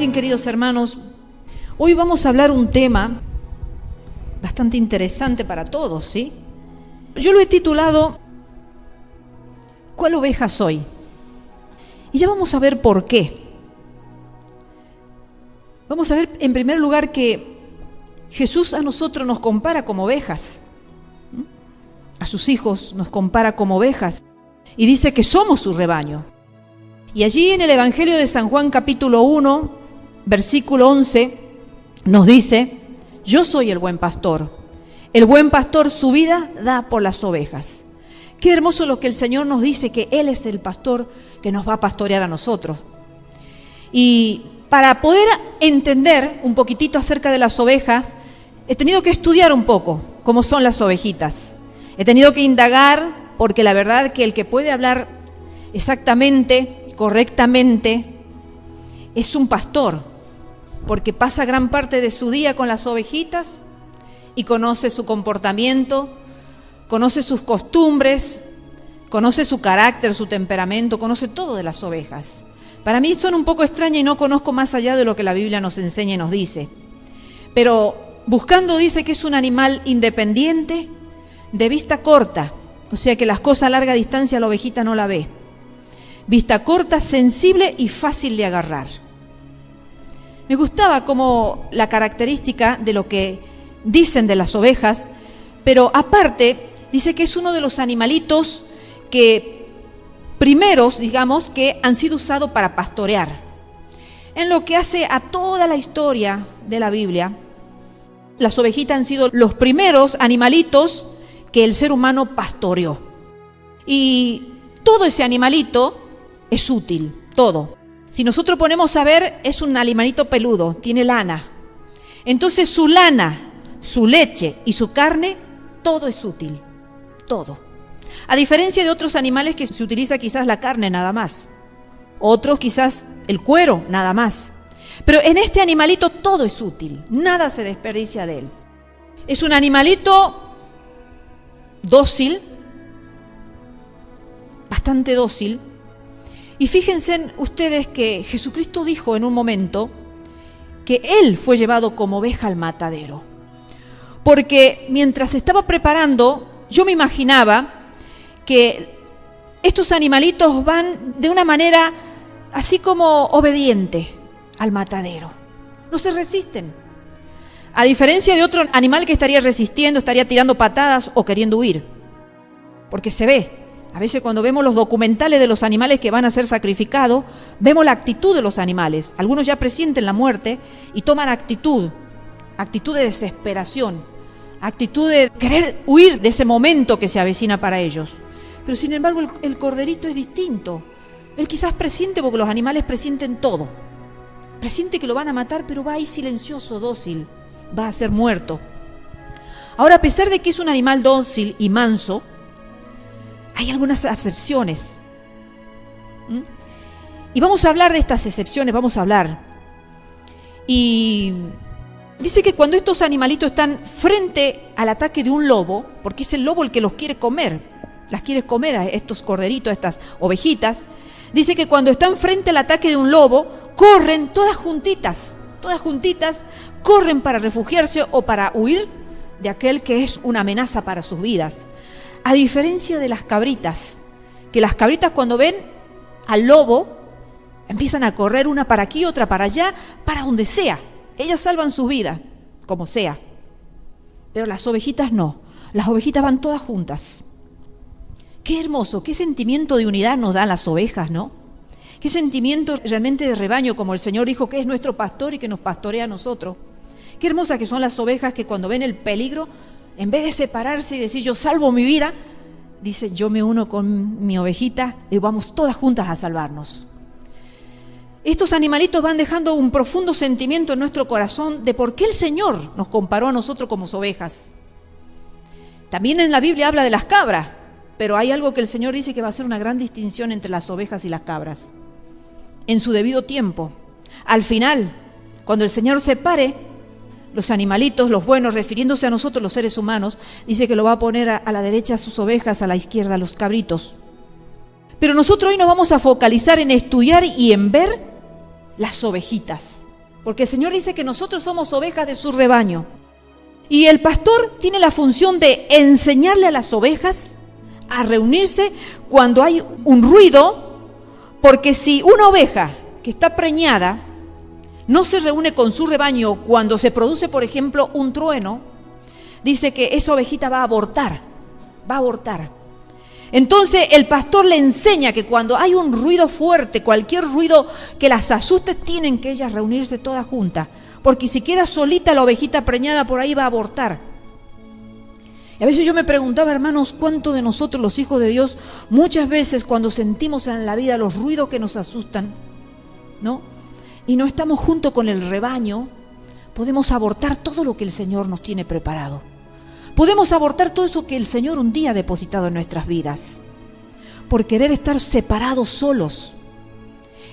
Bien, queridos hermanos, hoy vamos a hablar un tema bastante interesante para todos, ¿sí? Yo lo he titulado ¿Cuál oveja soy? Y ya vamos a ver por qué. Vamos a ver en primer lugar que Jesús a nosotros nos compara como ovejas. A sus hijos nos compara como ovejas y dice que somos su rebaño. Y allí en el Evangelio de San Juan capítulo 1, versículo 11, nos dice: yo soy el buen pastor. El buen pastor su vida da por las ovejas. Qué hermoso lo que el Señor nos dice, que Él es el pastor que nos va a pastorear a nosotros. Y para poder entender un poquitito acerca de las ovejas, he tenido que estudiar un poco cómo son las ovejitas. He tenido que indagar, porque la verdad que el que puede hablar exactamente, correctamente, es un pastor, porque pasa gran parte de su día con las ovejitas y conoce su comportamiento, conoce sus costumbres, conoce su carácter, su temperamento, conoce todo de las ovejas. Para mí son un poco extrañas y no conozco más allá de lo que la Biblia nos enseña y nos dice. Pero buscando dice que es un animal independiente, de vista corta, o sea que las cosas a larga distancia la ovejita no la ve. Vista corta, sensible y fácil de agarrar. Me gustaba como la característica de lo que dicen de las ovejas, pero aparte dice que es uno de los animalitos que primeros, digamos, que han sido usados para pastorear. En lo que hace a toda la historia de la Biblia, las ovejitas han sido los primeros animalitos que el ser humano pastoreó. Y todo ese animalito es útil, todo. Si nosotros ponemos a ver, es un animalito peludo, tiene lana. Entonces su lana, su leche y su carne, todo es útil, todo. A diferencia de otros animales que se utiliza quizás la carne nada más, otros quizás el cuero nada más. Pero en este animalito todo es útil, nada se desperdicia de él. Es un animalito dócil, bastante dócil. Y fíjense ustedes que Jesucristo dijo en un momento que Él fue llevado como oveja al matadero. Porque mientras estaba preparando, yo me imaginaba que estos animalitos van de una manera así como obediente al matadero. No se resisten. A diferencia de otro animal que estaría resistiendo, estaría tirando patadas o queriendo huir. Porque se ve. A veces cuando vemos los documentales de los animales que van a ser sacrificados, vemos la actitud de los animales. Algunos ya presienten la muerte y toman actitud de desesperación, actitud de querer huir de ese momento que se avecina para ellos. Pero sin embargo el corderito es distinto. Él quizás presiente, porque los animales presienten todo. Presiente que lo van a matar, pero va ahí silencioso, dócil, va a ser muerto. Ahora, a pesar de que es un animal dócil y manso, hay algunas excepciones. Y vamos a hablar de estas excepciones, vamos a hablar. Y dice que cuando estos animalitos están frente al ataque de un lobo, porque es el lobo el que los quiere comer, las quiere comer a estos corderitos, a estas ovejitas, dice que cuando están frente al ataque de un lobo, corren todas juntitas, corren para refugiarse o para huir de aquel que es una amenaza para sus vidas. A diferencia de las cabritas, que las cabritas cuando ven al lobo, empiezan a correr una para aquí, otra para allá, para donde sea. Ellas salvan su vida, como sea. Pero las ovejitas no, las ovejitas van todas juntas. Qué hermoso, qué sentimiento de unidad nos dan las ovejas, ¿no? Qué sentimiento realmente de rebaño, como el Señor dijo que es nuestro pastor y que nos pastorea a nosotros. Qué hermosas que son las ovejas que cuando ven el peligro, en vez de separarse y decir yo salvo mi vida, dice yo me uno con mi ovejita y vamos todas juntas a salvarnos. Estos animalitos van dejando un profundo sentimiento en nuestro corazón de por qué el Señor nos comparó a nosotros como ovejas. También en la Biblia habla de las cabras, pero hay algo que el Señor dice que va a ser una gran distinción entre las ovejas y las cabras. En su debido tiempo, al final, cuando el Señor separe los animalitos, los buenos, refiriéndose a nosotros los seres humanos, dice que lo va a poner a la derecha a sus ovejas, a la izquierda a los cabritos. Pero nosotros hoy nos vamos a focalizar en estudiar y en ver las ovejitas, porque el Señor dice que nosotros somos ovejas de su rebaño. Y el pastor tiene la función de enseñarle a las ovejas a reunirse cuando hay un ruido, porque si una oveja que está preñada no se reúne con su rebaño cuando se produce, por ejemplo, un trueno, dice que esa ovejita va a abortar. Entonces el pastor le enseña que cuando hay un ruido fuerte, cualquier ruido que las asuste, tienen que ellas reunirse todas juntas, porque si queda solita la ovejita preñada por ahí va a abortar. Y a veces yo me preguntaba, hermanos, ¿cuántos de nosotros los hijos de Dios muchas veces cuando sentimos en la vida los ruidos que nos asustan, ¿no? Y no estamos junto con el rebaño, podemos abortar todo lo que el Señor nos tiene preparado. Podemos abortar todo eso que el Señor un día ha depositado en nuestras vidas, por querer estar separados solos.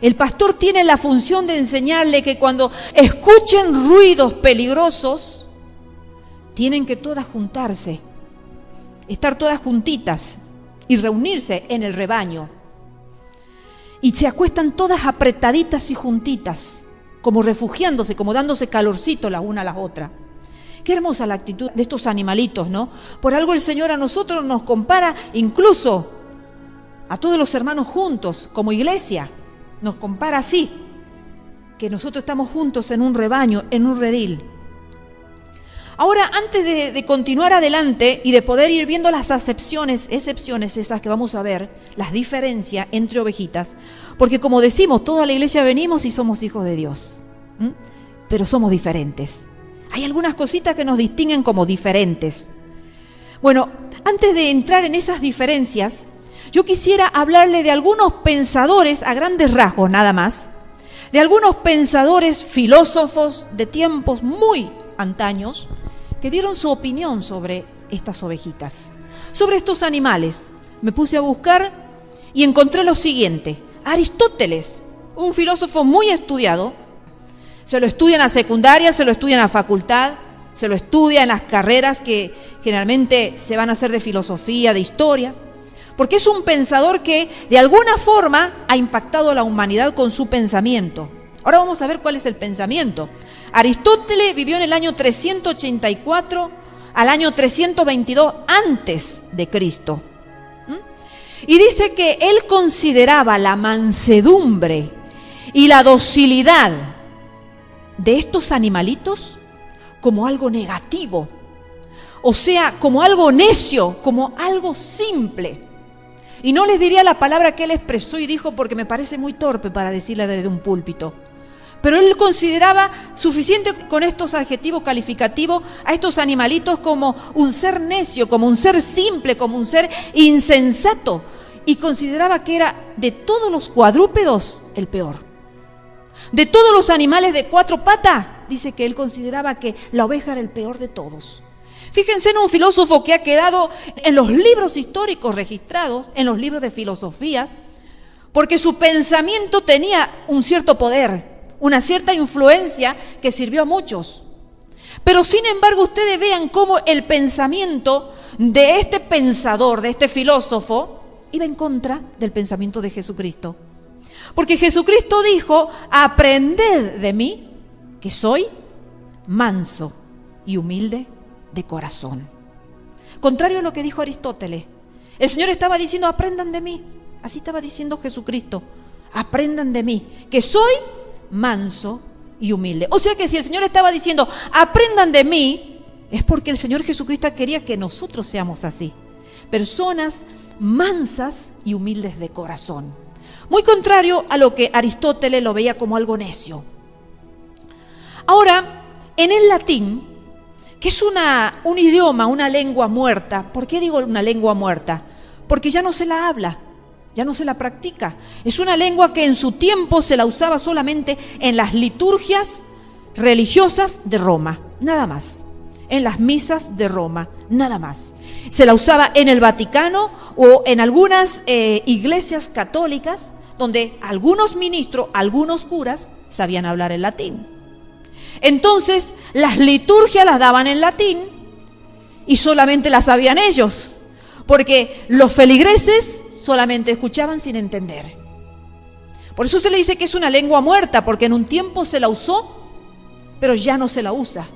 El pastor tiene la función de enseñarle que cuando escuchen ruidos peligrosos, tienen que todas juntarse, estar todas juntitas y reunirse en el rebaño. Y se acuestan todas apretaditas y juntitas, como refugiándose, como dándose calorcito la una a la otra. Qué hermosa la actitud de estos animalitos, ¿no? Por algo el Señor a nosotros nos compara, incluso a todos los hermanos juntos, como iglesia, nos compara así, que nosotros estamos juntos en un rebaño, en un redil. Ahora, antes de continuar adelante y de poder ir viendo las excepciones esas que vamos a ver, las diferencias entre ovejitas, porque como decimos, toda la iglesia venimos y somos hijos de Dios, pero somos diferentes. Hay algunas cositas que nos distinguen como diferentes. Bueno, antes de entrar en esas diferencias, yo quisiera hablarle de algunos pensadores, a grandes rasgos nada más, de algunos pensadores filósofos de tiempos muy antaños, que dieron su opinión sobre estas ovejitas, sobre estos animales. Me puse a buscar y encontré lo siguiente. Aristóteles, un filósofo muy estudiado, se lo estudia en la secundaria, se lo estudia en la facultad, se lo estudia en las carreras que generalmente se van a hacer de filosofía, de historia, porque es un pensador que de alguna forma ha impactado a la humanidad con su pensamiento. Ahora vamos a ver cuál es el pensamiento. Aristóteles vivió en el año 384 al año 322 antes de Cristo. Y dice que él consideraba la mansedumbre y la docilidad de estos animalitos como algo negativo, o sea, como algo necio, como algo simple. Y no les diría la palabra que él expresó y dijo porque me parece muy torpe para decirla desde un púlpito. Pero él consideraba suficiente con estos adjetivos calificativos a estos animalitos como un ser necio, como un ser simple, como un ser insensato. Y consideraba que era de todos los cuadrúpedos el peor. De todos los animales de cuatro patas, dice que él consideraba que la oveja era el peor de todos. Fíjense en un filósofo que ha quedado en los libros históricos registrados, en los libros de filosofía, porque su pensamiento tenía un cierto poder, una cierta influencia que sirvió a muchos. Pero sin embargo, ustedes vean cómo el pensamiento de este pensador, de este filósofo, iba en contra del pensamiento de Jesucristo. Porque Jesucristo dijo: aprended de mí, que soy manso y humilde de corazón. Contrario a lo que dijo Aristóteles. El Señor estaba diciendo: aprendan de mí. Así estaba diciendo Jesucristo: aprendan de mí, que soy manso y humilde. O sea que si el Señor estaba diciendo: aprendan de mí, es porque el Señor Jesucristo quería que nosotros seamos así. Personas mansas y humildes de corazón. Muy contrario a lo que Aristóteles lo veía como algo necio. Ahora, en el latín, que es un idioma, una lengua muerta. ¿Por qué digo una lengua muerta? Porque ya no se la habla, ya no se la practica. Es una lengua que en su tiempo se la usaba solamente en las liturgias religiosas de Roma, nada más. En las misas de Roma, nada más. Se la usaba en el Vaticano o en algunas iglesias católicas, donde algunos ministros, algunos curas, sabían hablar el latín. Entonces, las liturgias las daban en latín y solamente las sabían ellos, porque los feligreses solamente escuchaban sin entender. Por eso se le dice que es una lengua muerta, porque en un tiempo se la usó pero ya no se la usa.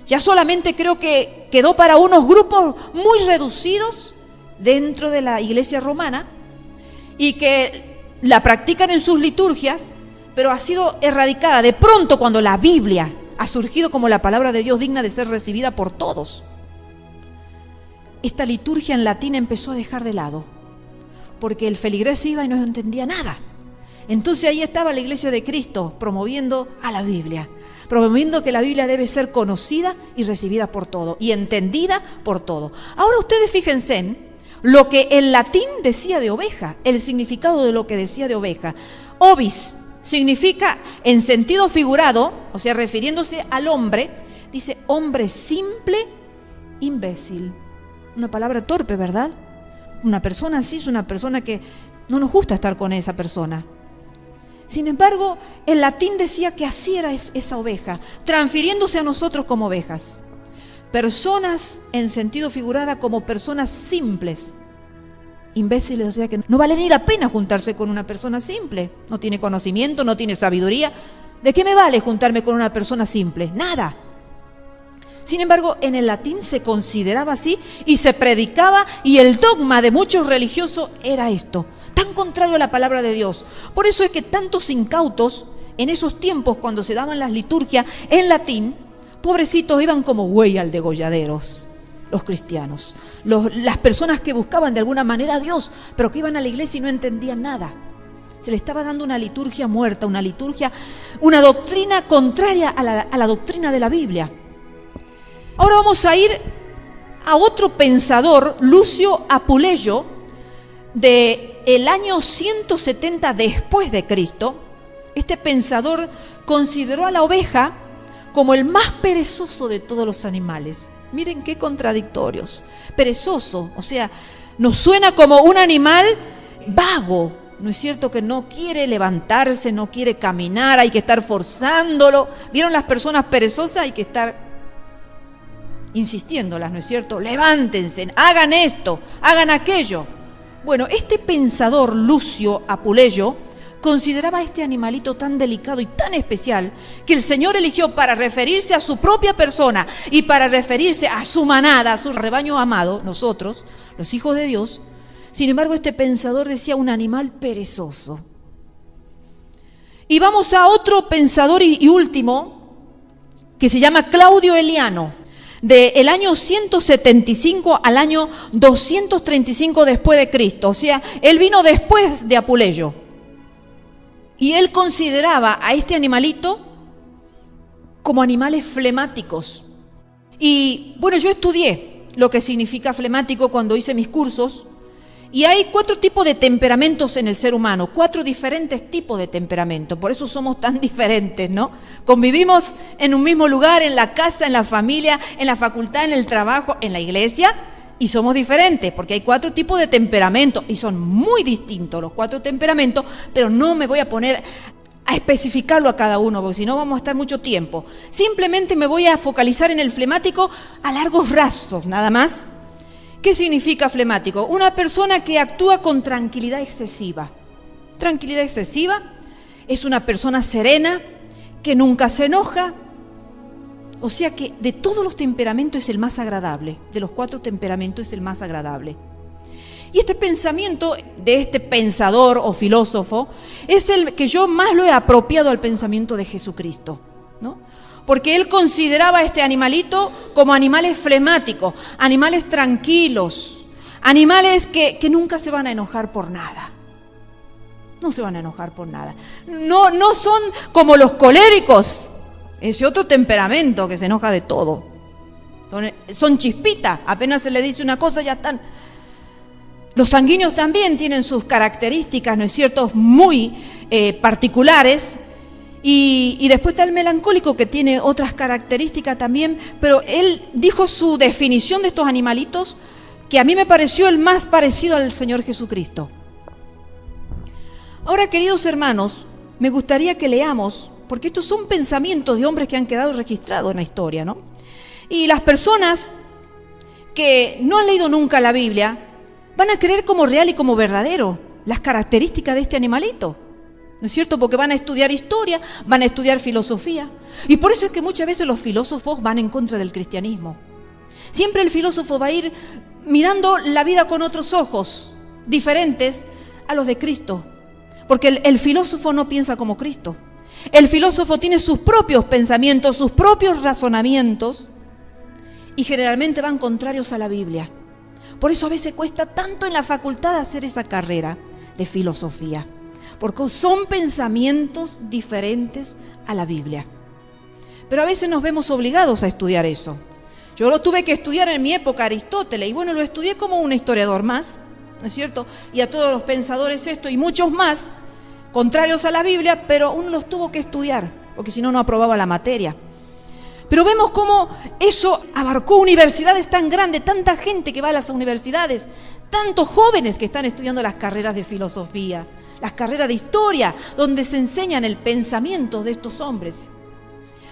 Ya solamente creo que quedó para unos grupos muy reducidos dentro de la iglesia romana y que la practican en sus liturgias, pero ha sido erradicada de pronto cuando la Biblia ha surgido como la palabra de Dios digna de ser recibida por todos. Esta liturgia en latín empezó a dejar de lado, porque el feligrés iba y no entendía nada. Entonces ahí estaba la Iglesia de Cristo promoviendo a la Biblia, promoviendo que la Biblia debe ser conocida y recibida por todo, y entendida por todo. Ahora ustedes fíjense en lo que el latín decía de oveja, el significado de lo que decía de oveja. Ovis significa, en sentido figurado, o sea, refiriéndose al hombre, dice hombre simple, imbécil. Una palabra torpe, ¿verdad? Una persona así es una persona que no nos gusta estar con esa persona. Sin embargo, el latín decía que así era esa oveja, transfiriéndose a nosotros como ovejas. Personas en sentido figurado como personas simples. Imbéciles, o sea que no vale ni la pena juntarse con una persona simple. No tiene conocimiento, no tiene sabiduría. ¿De qué me vale juntarme con una persona simple? Nada. Sin embargo, en el latín se consideraba así y se predicaba, y el dogma de muchos religiosos era esto, tan contrario a la palabra de Dios. Por eso es que tantos incautos en esos tiempos, cuando se daban las liturgias en latín, pobrecitos, iban como buey al degolladeros. Los cristianos, las personas que buscaban de alguna manera a Dios, pero que iban a la iglesia y no entendían nada. Se le estaba dando una liturgia muerta, una doctrina contraria a la doctrina de la Biblia. Ahora vamos a ir a otro pensador, Lucio Apuleyo, del año 170 después de Cristo. Este pensador consideró a la oveja como el más perezoso de todos los animales. Miren qué contradictorios. Perezoso, o sea, nos suena como un animal vago, ¿no es cierto? Que no quiere levantarse, no quiere caminar, hay que estar forzándolo. ¿Vieron las personas perezosas? Hay que estar insistiéndolas, ¿no es cierto? Levántense, hagan esto, hagan aquello. Bueno, este pensador Lucio Apuleyo consideraba a este animalito tan delicado y tan especial que el Señor eligió para referirse a su propia persona y para referirse a su manada, a su rebaño amado, nosotros, los hijos de Dios. Sin embargo, este pensador decía un animal perezoso. Y vamos a otro pensador y último, que se llama Claudio Eliano, del año 175 al año 235 después de Cristo. O sea, él vino después de Apuleyo. Y él consideraba a este animalito como animales flemáticos. Y bueno, yo estudié lo que significa flemático cuando hice mis cursos. Y hay 4 tipos de temperamentos en el ser humano, 4 diferentes tipos de temperamento. Por eso somos tan diferentes, ¿no? Convivimos en un mismo lugar, en la casa, en la familia, en la facultad, en el trabajo, en la iglesia, y somos diferentes, porque hay 4 tipos de temperamento, y son muy distintos los 4 temperamentos, pero no me voy a poner a especificarlo a cada uno, porque si no vamos a estar mucho tiempo. Simplemente me voy a focalizar en el flemático a largos rasgos, nada más. ¿Qué significa flemático? Una persona que actúa con tranquilidad excesiva. Tranquilidad excesiva es una persona serena, que nunca se enoja. O sea que de todos los temperamentos es el más agradable. De los 4 temperamentos es el más agradable. Y este pensamiento de este pensador o filósofo es el que yo más lo he apropiado al pensamiento de Jesucristo, ¿no? Porque él consideraba a este animalito como animales flemáticos, animales tranquilos, animales que nunca se van a enojar por nada. No se van a enojar por nada. No son como los coléricos, ese otro temperamento que se enoja de todo. Son chispitas, apenas se le dice una cosa ya están. Los sanguíneos también tienen sus características, ¿no es cierto?, muy particulares. Y después está el melancólico, que tiene otras características también, pero él dijo su definición de estos animalitos, que a mí me pareció el más parecido al Señor Jesucristo. Ahora, queridos hermanos, me gustaría que leamos, porque estos son pensamientos de hombres que han quedado registrados en la historia, ¿no? Y las personas que no han leído nunca la Biblia van a creer como real y como verdadero las características de este animalito. ¿No es cierto? Porque van a estudiar historia, van a estudiar filosofía. Y por eso es que muchas veces los filósofos van en contra del cristianismo. Siempre el filósofo va a ir mirando la vida con otros ojos, diferentes a los de Cristo. Porque el filósofo no piensa como Cristo. El filósofo tiene sus propios pensamientos, sus propios razonamientos, y generalmente van contrarios a la Biblia. Por eso a veces cuesta tanto en la facultad hacer esa carrera de filosofía, porque son pensamientos diferentes a la Biblia. Pero a veces nos vemos obligados a estudiar eso. Yo lo tuve que estudiar en mi época, Aristóteles, y bueno, lo estudié como un historiador más, ¿no es cierto? Y a todos los pensadores esto y muchos más, contrarios a la Biblia, pero uno los tuvo que estudiar, porque si no, no aprobaba la materia. Pero vemos cómo eso abarcó universidades tan grandes, tanta gente que va a las universidades, tantos jóvenes que están estudiando las carreras de filosofía, las carreras de historia, donde se enseñan el pensamiento de estos hombres.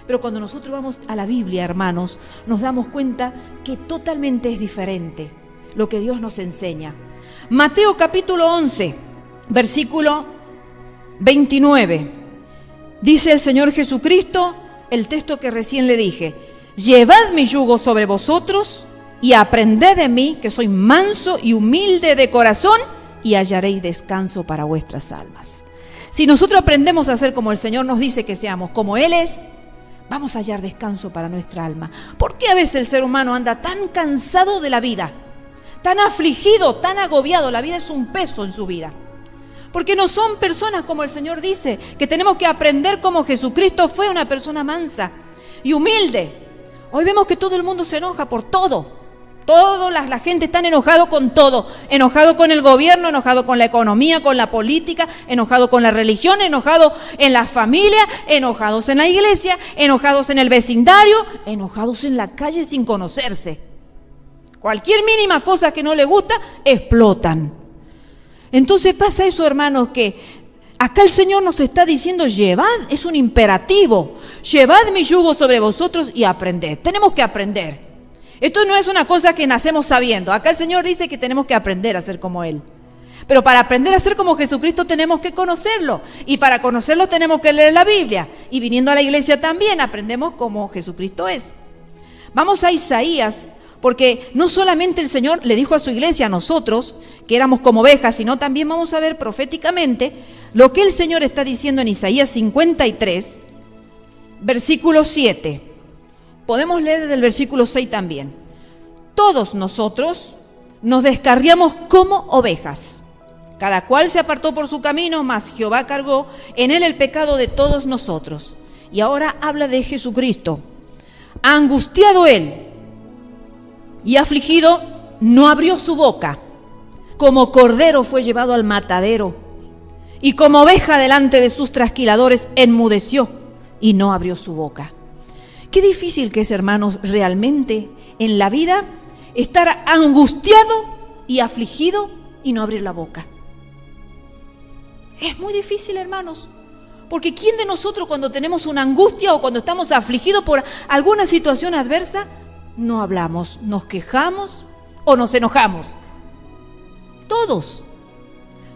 Pero cuando nosotros vamos a la Biblia, hermanos, nos damos cuenta que totalmente es diferente lo que Dios nos enseña. Mateo capítulo 11, versículo 29. Dice el Señor Jesucristo, el texto que recién le dije: llevad mi yugo sobre vosotros y aprended de mí, que soy manso y humilde de corazón, y hallaréis descanso para vuestras almas. Si nosotros aprendemos a ser como el Señor nos dice que seamos, como Él es, vamos a hallar descanso para nuestra alma. ¿Por qué a veces el ser humano anda tan cansado de la vida? Tan afligido, tan agobiado. La vida es un peso en su vida. Porque no son personas como el Señor dice, que tenemos que aprender como Jesucristo fue una persona mansa y humilde. Hoy vemos que todo el mundo se enoja por todo. La gente está enojado con todo. Enojado con el gobierno, enojado con la economía, con la política, enojado con la religión, enojado en la familia, enojados en la iglesia, enojados en el vecindario, enojados en la calle sin conocerse. Cualquier mínima cosa que no le gusta, explotan. Entonces pasa eso, hermanos, que acá el Señor nos está diciendo: llevad, es un imperativo, llevad mi yugo sobre vosotros y aprended. Tenemos que aprender. Esto no es una cosa que nacemos sabiendo. Acá el Señor dice que tenemos que aprender a ser como Él. Pero para aprender a ser como Jesucristo tenemos que conocerlo. Y para conocerlo tenemos que leer la Biblia. Y viniendo a la iglesia también aprendemos como Jesucristo es. Vamos a Isaías, porque no solamente el Señor le dijo a su iglesia, a nosotros, que éramos como ovejas, sino también vamos a ver proféticamente lo que el Señor está diciendo en Isaías 53, versículo 7. Podemos leer desde el versículo 6 también. Todos nosotros nos descarriamos como ovejas. Cada cual se apartó por su camino, mas Jehová cargó en él el pecado de todos nosotros. Y ahora habla de Jesucristo. Angustiado él y afligido, no abrió su boca. Como cordero fue llevado al matadero, y como oveja delante de sus trasquiladores enmudeció y no abrió su boca. Qué difícil que es, hermanos, realmente en la vida estar angustiado y afligido y no abrir la boca. Es muy difícil, hermanos, porque ¿quién de nosotros cuando tenemos una angustia o cuando estamos afligidos por alguna situación adversa, no hablamos, nos quejamos o nos enojamos? Todos.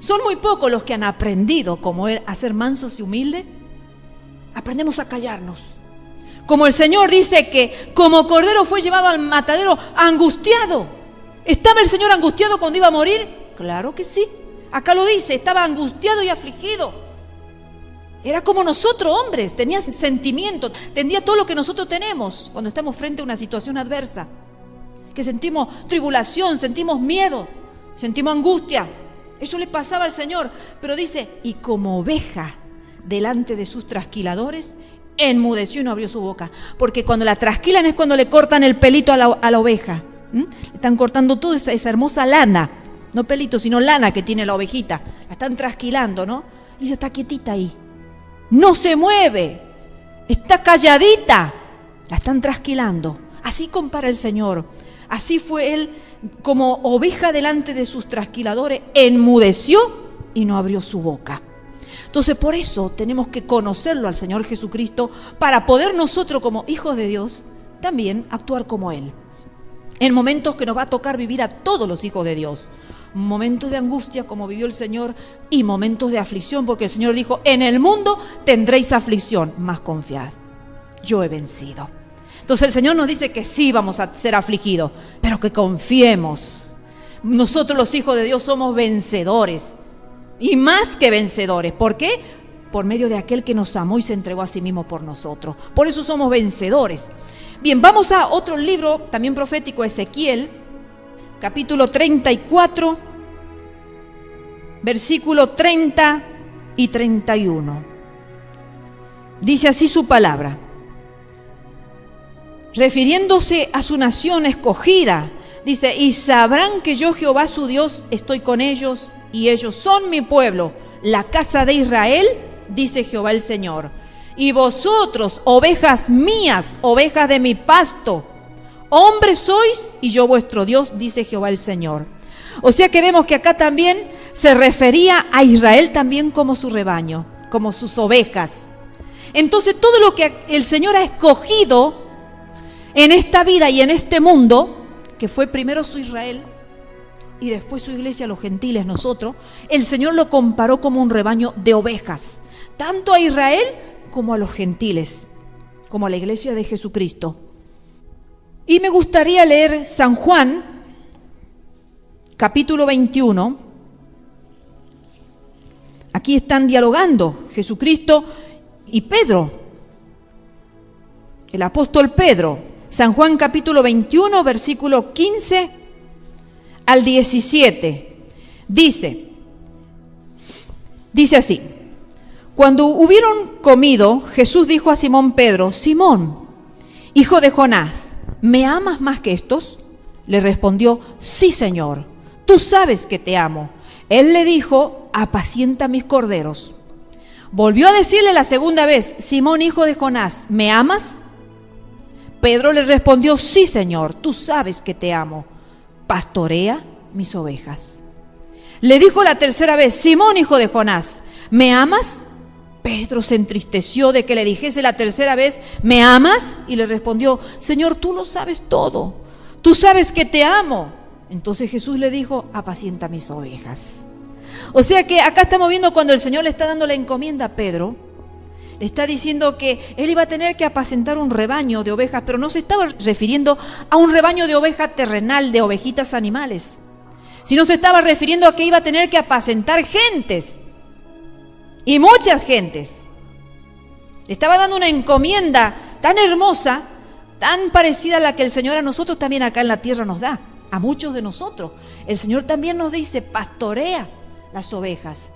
Son muy pocos los que han aprendido como él a ser mansos y humildes. Aprendemos a callarnos. Como el Señor dice que como cordero fue llevado al matadero angustiado. ¿Estaba el Señor angustiado cuando iba a morir? Claro que sí. Acá lo dice, estaba angustiado y afligido. Era como nosotros, hombres, tenía sentimientos, tenía todo lo que nosotros tenemos cuando estamos frente a una situación adversa. Que sentimos tribulación, sentimos miedo, sentimos angustia. Eso le pasaba al Señor. Pero dice, y como oveja delante de sus trasquiladores, enmudeció y no abrió su boca. Porque cuando la trasquilan es cuando le cortan el pelito a la oveja. Le están cortando toda esa hermosa lana. No pelito, sino lana que tiene la ovejita. La están trasquilando, ¿no? Y ella está quietita ahí. No se mueve. Está calladita. La están trasquilando. Así compara el Señor. Así fue él como oveja delante de sus trasquiladores. Enmudeció y no abrió su boca. Entonces por eso tenemos que conocerlo al Señor Jesucristo para poder nosotros como hijos de Dios también actuar como Él. En momentos que nos va a tocar vivir a todos los hijos de Dios. momentos de angustia como vivió el Señor y momentos de aflicción, porque el Señor dijo, en el mundo tendréis aflicción, mas confiad, yo he vencido. Entonces el Señor nos dice que sí vamos a ser afligidos, pero que confiemos. Nosotros los hijos de Dios somos vencedores y más que vencedores. ¿Por qué? Por medio de aquel que nos amó y se entregó a sí mismo por nosotros. Por eso somos vencedores. Bien, vamos a otro libro también profético, Ezequiel, capítulo 34, versículo 30 y 31. Dice así su palabra, refiriéndose a su nación escogida, dice, y sabrán que yo Jehová su Dios estoy con ellos y ellos son mi pueblo, la casa de Israel, dice Jehová el Señor. Y vosotros, ovejas mías, ovejas de mi pasto, hombres sois y yo vuestro Dios, dice Jehová el Señor. O sea que vemos que acá también se refería a Israel también como su rebaño, como sus ovejas. Entonces todo lo que el Señor ha escogido en esta vida y en este mundo, que fue primero su Israel y después su iglesia, los gentiles, nosotros, el Señor lo comparó como un rebaño de ovejas, tanto a Israel como a los gentiles, como a la iglesia de Jesucristo. Y me gustaría leer San Juan, capítulo 21. Aquí están dialogando Jesucristo y Pedro, el apóstol Pedro. San Juan capítulo 21, versículo 15 al 17. Dice así: cuando hubieron comido, Jesús dijo a Simón Pedro, Simón, hijo de Jonás, ¿me amas más que estos? Le respondió, sí, Señor, tú sabes que te amo. Él le dijo, apacienta mis corderos. Volvió a decirle la segunda vez, Simón, hijo de Jonás, ¿me amas? Pedro le respondió, sí, Señor, tú sabes que te amo. Pastorea mis ovejas. Le dijo la tercera vez, Simón, hijo de Jonás, ¿me amas? Pedro se entristeció de que le dijese la tercera vez, ¿me amas? Y le respondió, Señor, tú lo sabes todo, tú sabes que te amo. Entonces Jesús le dijo, apacienta mis ovejas. O sea que acá estamos viendo cuando el Señor le está dando la encomienda a Pedro, le está diciendo que él iba a tener que apacentar un rebaño de ovejas, pero no se estaba refiriendo a un rebaño de oveja terrenal, de ovejitas animales, sino se estaba refiriendo a que iba a tener que apacentar gentes, y muchas gentes. Le estaba dando una encomienda tan hermosa, tan parecida a la que el Señor a nosotros también acá en la tierra nos da, a muchos de nosotros. El Señor también nos dice, pastorea las ovejas.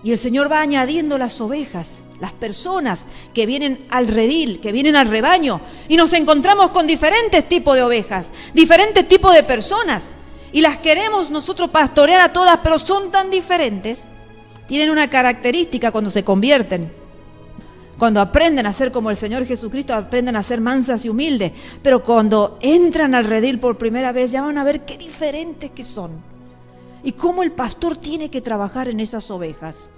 Y el Señor va añadiendo las ovejas, las personas que vienen al redil, que vienen al rebaño, y nos encontramos con diferentes tipos de ovejas, diferentes tipos de personas, y las queremos nosotros pastorear a todas, pero son tan diferentes. Tienen una característica cuando se convierten, cuando aprenden a ser como el Señor Jesucristo, aprenden a ser mansas y humildes, pero cuando entran al redil por primera vez ya van a ver qué diferentes que son y cómo el pastor tiene que trabajar en esas ovejas.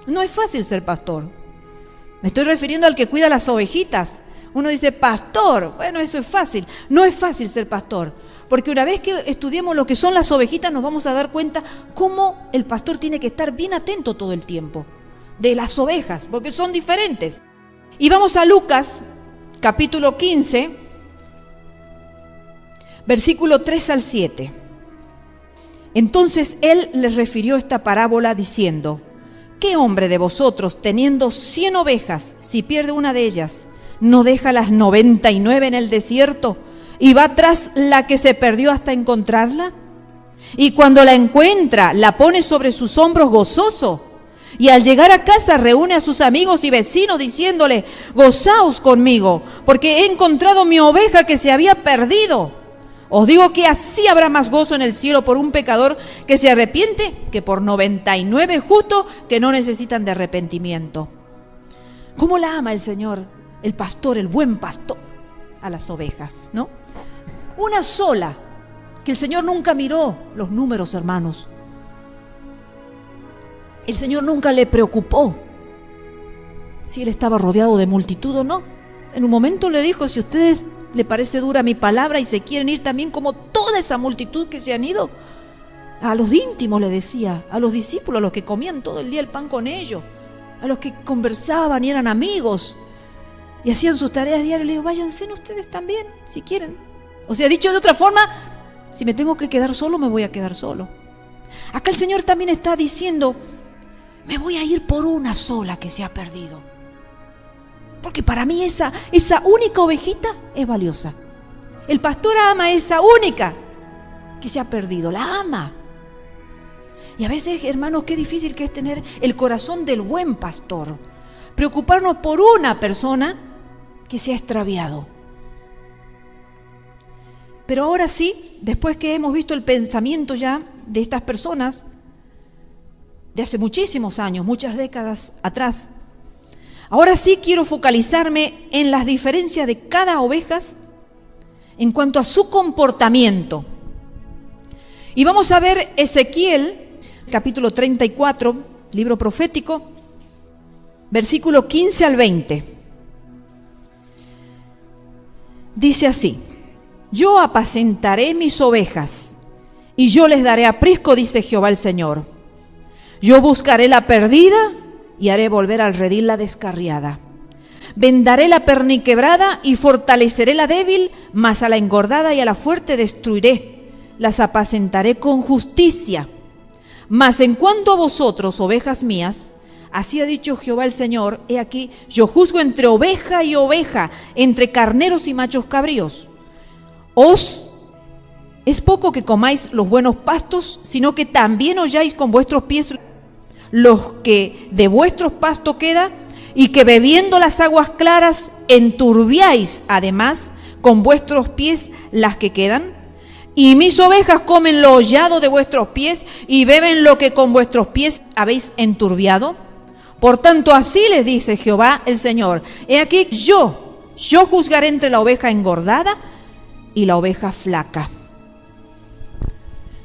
No es fácil ser pastor. Me estoy refiriendo al que cuida las ovejitas. Uno dice, pastor, bueno, eso es fácil. No es fácil ser pastor, porque una vez que estudiemos lo que son las ovejitas nos vamos a dar cuenta cómo el pastor tiene que estar bien atento todo el tiempo de las ovejas, porque son diferentes. Y vamos a Lucas, capítulo 15, versículo 3 al 7. Entonces él les refirió esta parábola diciendo, ¿qué hombre de vosotros, teniendo 100 ovejas, si pierde una de ellas, no deja las 99 en el desierto y va tras la que se perdió hasta encontrarla? Y cuando la encuentra, la pone sobre sus hombros gozoso. Y al llegar a casa reúne a sus amigos y vecinos diciéndole, gozaos conmigo, porque he encontrado mi oveja que se había perdido. Os digo que así habrá más gozo en el cielo por un pecador que se arrepiente que por 99 justos que no necesitan de arrepentimiento. ¿Cómo la ama el Señor, el pastor, el buen pastor, a las ovejas, ¿no? Una sola, que el Señor nunca miró los números, hermanos. El Señor nunca le preocupó si él estaba rodeado de multitud o no. En un momento le dijo, si a ustedes les parece dura mi palabra y se quieren ir también como toda esa multitud que se han ido, A los íntimos le decía, a los discípulos, a los que comían todo el día el pan con ellos, a los que conversaban y eran amigos y hacían sus tareas diarias, le digo, váyanse ustedes también, si quieren. O sea, dicho de otra forma, si me tengo que quedar solo, me voy a quedar solo. Acá el Señor también está diciendo, me voy a ir por una sola que se ha perdido. Porque para mí esa única ovejita es valiosa. El pastor ama a esa única que se ha perdido, la ama. Y a veces, hermanos, qué difícil que es tener el corazón del buen pastor. Preocuparnos por una persona que se ha extraviado. Pero ahora sí, después que hemos visto el pensamiento ya de estas personas, de hace muchísimos años, muchas décadas atrás, ahora sí quiero focalizarme en las diferencias de cada oveja en cuanto a su comportamiento. Y vamos a ver Ezequiel, capítulo 34, libro profético, versículo 15 al 20. Dice así: yo apacentaré mis ovejas, y yo les daré aprisco, dice Jehová el Señor. Yo buscaré la perdida, y haré volver al redil la descarriada. Vendaré la perniquebrada, y fortaleceré la débil, mas a la engordada y a la fuerte destruiré. Las apacentaré con justicia. Mas en cuanto a vosotros, ovejas mías, así ha dicho Jehová el Señor, he aquí, yo juzgo entre oveja y oveja, entre carneros y machos cabríos. Es poco que comáis los buenos pastos, sino que también holláis con vuestros pies los que de vuestros pastos queda, y que bebiendo las aguas claras enturbiáis además con vuestros pies las que quedan. Y mis ovejas comen lo hollado de vuestros pies y beben lo que con vuestros pies habéis enturbiado. Por tanto, así les dice Jehová el Señor: he aquí yo juzgaré entre la oveja engordada y la oveja flaca.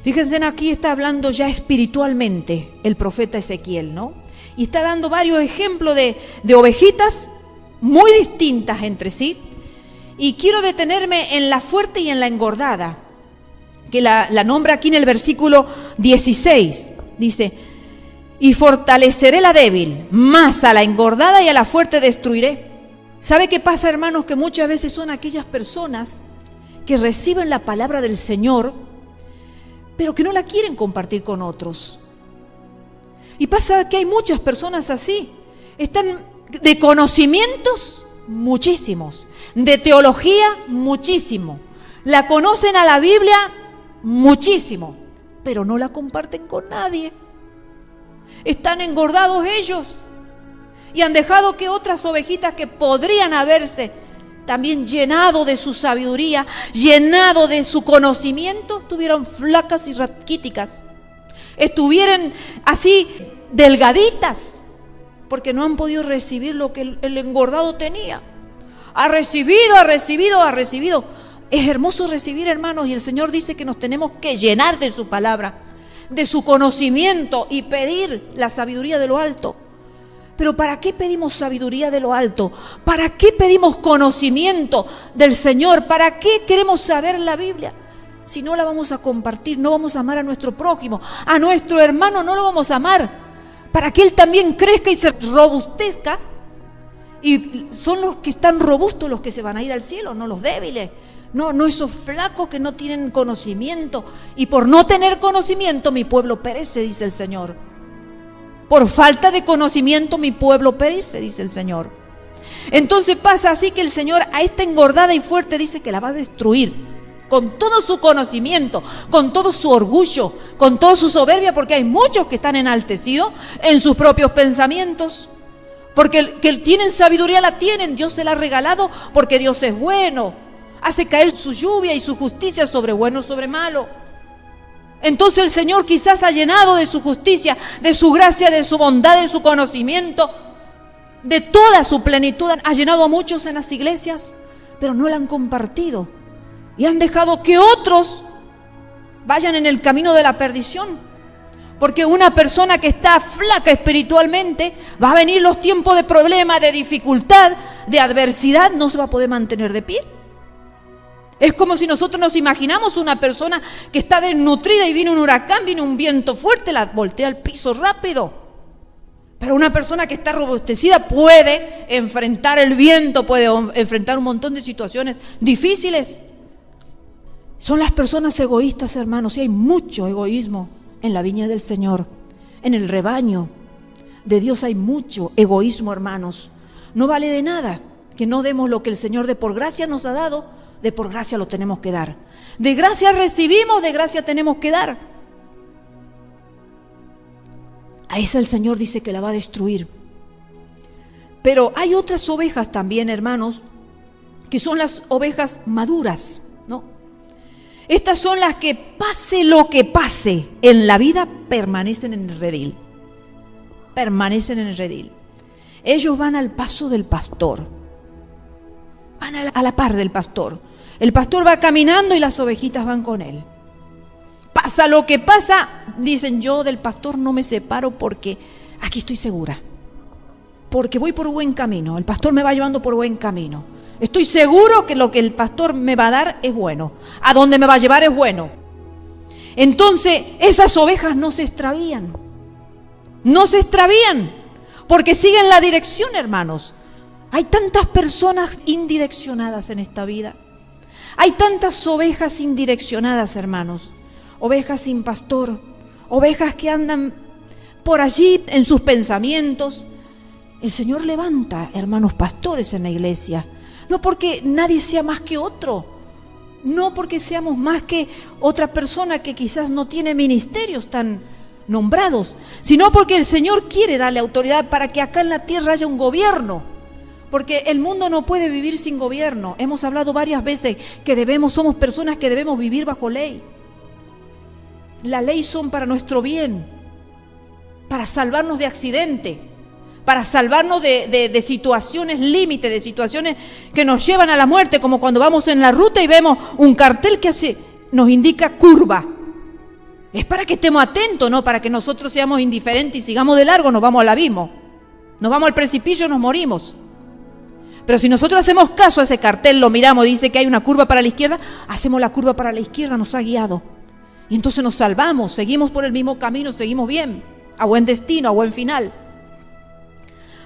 Fíjense, aquí está hablando ya espiritualmente el profeta Ezequiel, ¿no? Y está dando varios ejemplos de ovejitas muy distintas entre sí. Y quiero detenerme en la fuerte y en la engordada, que la nombra aquí en el versículo 16. Dice: y fortaleceré la débil, mas a la engordada y a la fuerte destruiré. ¿Sabe qué pasa, hermanos? Que muchas veces son aquellas personas que reciben la palabra del Señor, pero que no la quieren compartir con otros. Y pasa que hay muchas personas así. Están de conocimientos muchísimos, de teología muchísimo, la conocen a la Biblia muchísimo, pero no la comparten con nadie. Están engordados ellos y han dejado que otras ovejitas que podrían haberse también llenado de su sabiduría, llenado de su conocimiento, estuvieran flacas y raquíticas, estuvieran así delgaditas, porque no han podido recibir lo que el engordado tenía. Ha recibido. Es hermoso recibir, hermanos, y el Señor dice que nos tenemos que llenar de su palabra, de su conocimiento, y pedir la sabiduría de lo alto. Pero ¿para qué pedimos sabiduría de lo alto? ¿Para qué pedimos conocimiento del Señor? ¿Para qué queremos saber la Biblia? Si no la vamos a compartir, no vamos a amar a nuestro prójimo, a nuestro hermano no lo vamos a amar, para que él también crezca y se robustezca. Y son los que están robustos los que se van a ir al cielo, no los débiles. No esos flacos que no tienen conocimiento. Y por no tener conocimiento mi pueblo perece, dice el Señor. Por falta de conocimiento mi pueblo perece, dice el Señor. Entonces pasa así que el Señor a esta engordada y fuerte dice que la va a destruir, con todo su conocimiento, con todo su orgullo, con toda su soberbia, porque hay muchos que están enaltecidos en sus propios pensamientos. Porque el que tienen sabiduría la tienen, Dios se la ha regalado porque Dios es bueno. Hace caer su lluvia y su justicia sobre bueno, sobre malo. Entonces el Señor quizás ha llenado de su justicia, de su gracia, de su bondad, de su conocimiento, de toda su plenitud. Ha llenado a muchos en las iglesias, pero no la han compartido. Y han dejado que otros vayan en el camino de la perdición. Porque una persona que está flaca espiritualmente, va a venir los tiempos de problema, de dificultad, de adversidad, no se va a poder mantener de pie. Es como si nosotros nos imaginamos una persona que está desnutrida y viene un huracán, viene un viento fuerte, la voltea al piso rápido. Pero una persona que está robustecida puede enfrentar el viento, puede enfrentar un montón de situaciones difíciles. Son las personas egoístas, hermanos, y hay mucho egoísmo en la viña del Señor. En el rebaño de Dios hay mucho egoísmo, hermanos. No vale de nada que no demos lo que el Señor de por gracia nos ha dado, de por gracia lo tenemos que dar. De gracia recibimos, de gracia tenemos que dar. A esa el Señor dice que la va a destruir. Pero hay otras ovejas también, hermanos, que son las ovejas maduras, ¿no? Estas son las que pase lo que pase en la vida, permanecen en el redil. Permanecen en el redil. Ellos van al paso del pastor. Van a la par del pastor. El pastor va caminando y las ovejitas van con él. Pasa lo que pasa, dicen, yo del pastor no me separo porque aquí estoy segura. Porque voy por buen camino, el pastor me va llevando por buen camino. Estoy seguro que lo que el pastor me va a dar es bueno. A donde me va a llevar es bueno. Entonces, esas ovejas no se extravían. No se extravían, porque siguen la dirección, hermanos. Hay tantas personas indireccionadas en esta vida. Hay tantas ovejas indireccionadas, hermanos. Ovejas sin pastor, ovejas que andan por allí en sus pensamientos. El Señor levanta, hermanos, pastores en la iglesia. No porque nadie sea más que otro, no porque seamos más que otra persona que quizás no tiene ministerios tan nombrados, sino porque el Señor quiere darle autoridad para que acá en la tierra haya un gobierno, porque el mundo no puede vivir sin gobierno. Hemos hablado varias veces que somos personas que debemos vivir bajo ley. La ley son para nuestro bien, para salvarnos de accidente, para salvarnos de situaciones límite, de situaciones que nos llevan a la muerte, como cuando vamos en la ruta y vemos un cartel que nos indica curva. Es para que estemos atentos, no para que nosotros seamos indiferentes y sigamos de largo, nos vamos al abismo, nos vamos al precipicio, nos morimos. Pero si nosotros hacemos caso a ese cartel, lo miramos, dice que hay una curva para la izquierda, hacemos la curva para la izquierda, nos ha guiado. Y entonces nos salvamos, seguimos por el mismo camino, seguimos bien, a buen destino, a buen final.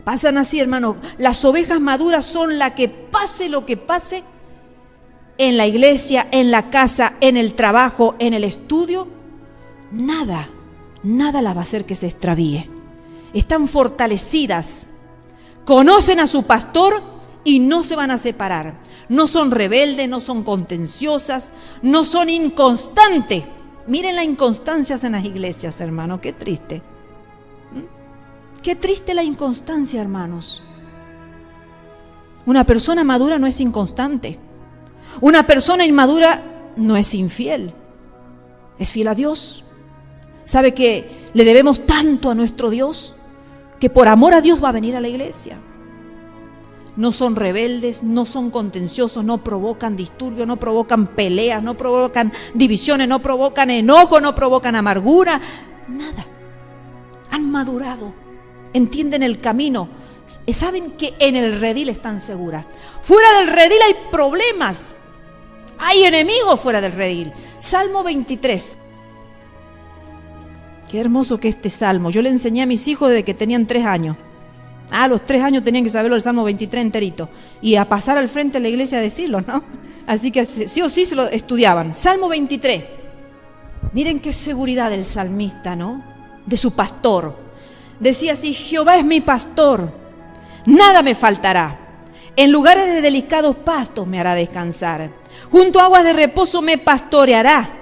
Pasan así, hermano. Las ovejas maduras son las que pase lo que pase en la iglesia, en la casa, en el trabajo, en el estudio, nada las va a hacer que se extravíe. Están fortalecidas, conocen a su pastor y no se van a separar. No son rebeldes, no son contenciosas, no son inconstantes. Miren las inconstancias en las iglesias, hermano, qué triste. Qué triste la inconstancia, hermanos. Una persona madura no es inconstante. Una persona inmadura no es infiel. Es fiel a Dios. Sabe que le debemos tanto a nuestro Dios que por amor a Dios va a venir a la iglesia. No son rebeldes, no son contenciosos, no provocan disturbios, no provocan peleas, no provocan divisiones, no provocan enojo, no provocan amargura, nada. Han madurado, entienden el camino, saben que en el redil están seguras. Fuera del redil hay problemas, hay enemigos fuera del redil. Salmo 23. Qué hermoso que este salmo. Yo le enseñé a mis hijos desde que tenían 3 años. A los 3 años tenían que saberlo el Salmo 23 enterito. Y a pasar al frente de la iglesia a decirlo, ¿no? Así que sí o sí se lo estudiaban. Salmo 23. Miren qué seguridad del salmista, ¿no? De su pastor. Decía así: Jehová es mi pastor, nada me faltará. En lugares de delicados pastos me hará descansar. Junto a aguas de reposo me pastoreará.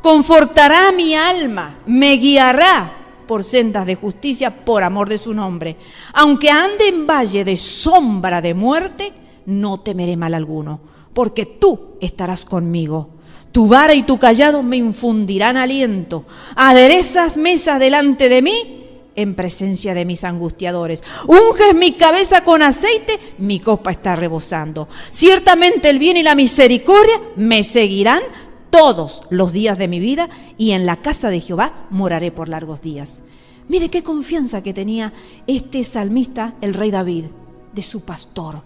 Confortará mi alma, me guiará por sendas de justicia por amor de su nombre. Aunque ande en valle de sombra de muerte, no temeré mal alguno, porque tú estarás conmigo. Tu vara y tu cayado me infundirán aliento. Aderezas mesa delante de mí en presencia de mis angustiadores. Unges mi cabeza con aceite, mi copa está rebosando. Ciertamente el bien y la misericordia me seguirán todos los días de mi vida, y en la casa de Jehová moraré por largos días. Mire qué confianza que tenía este salmista, el rey David, de su pastor.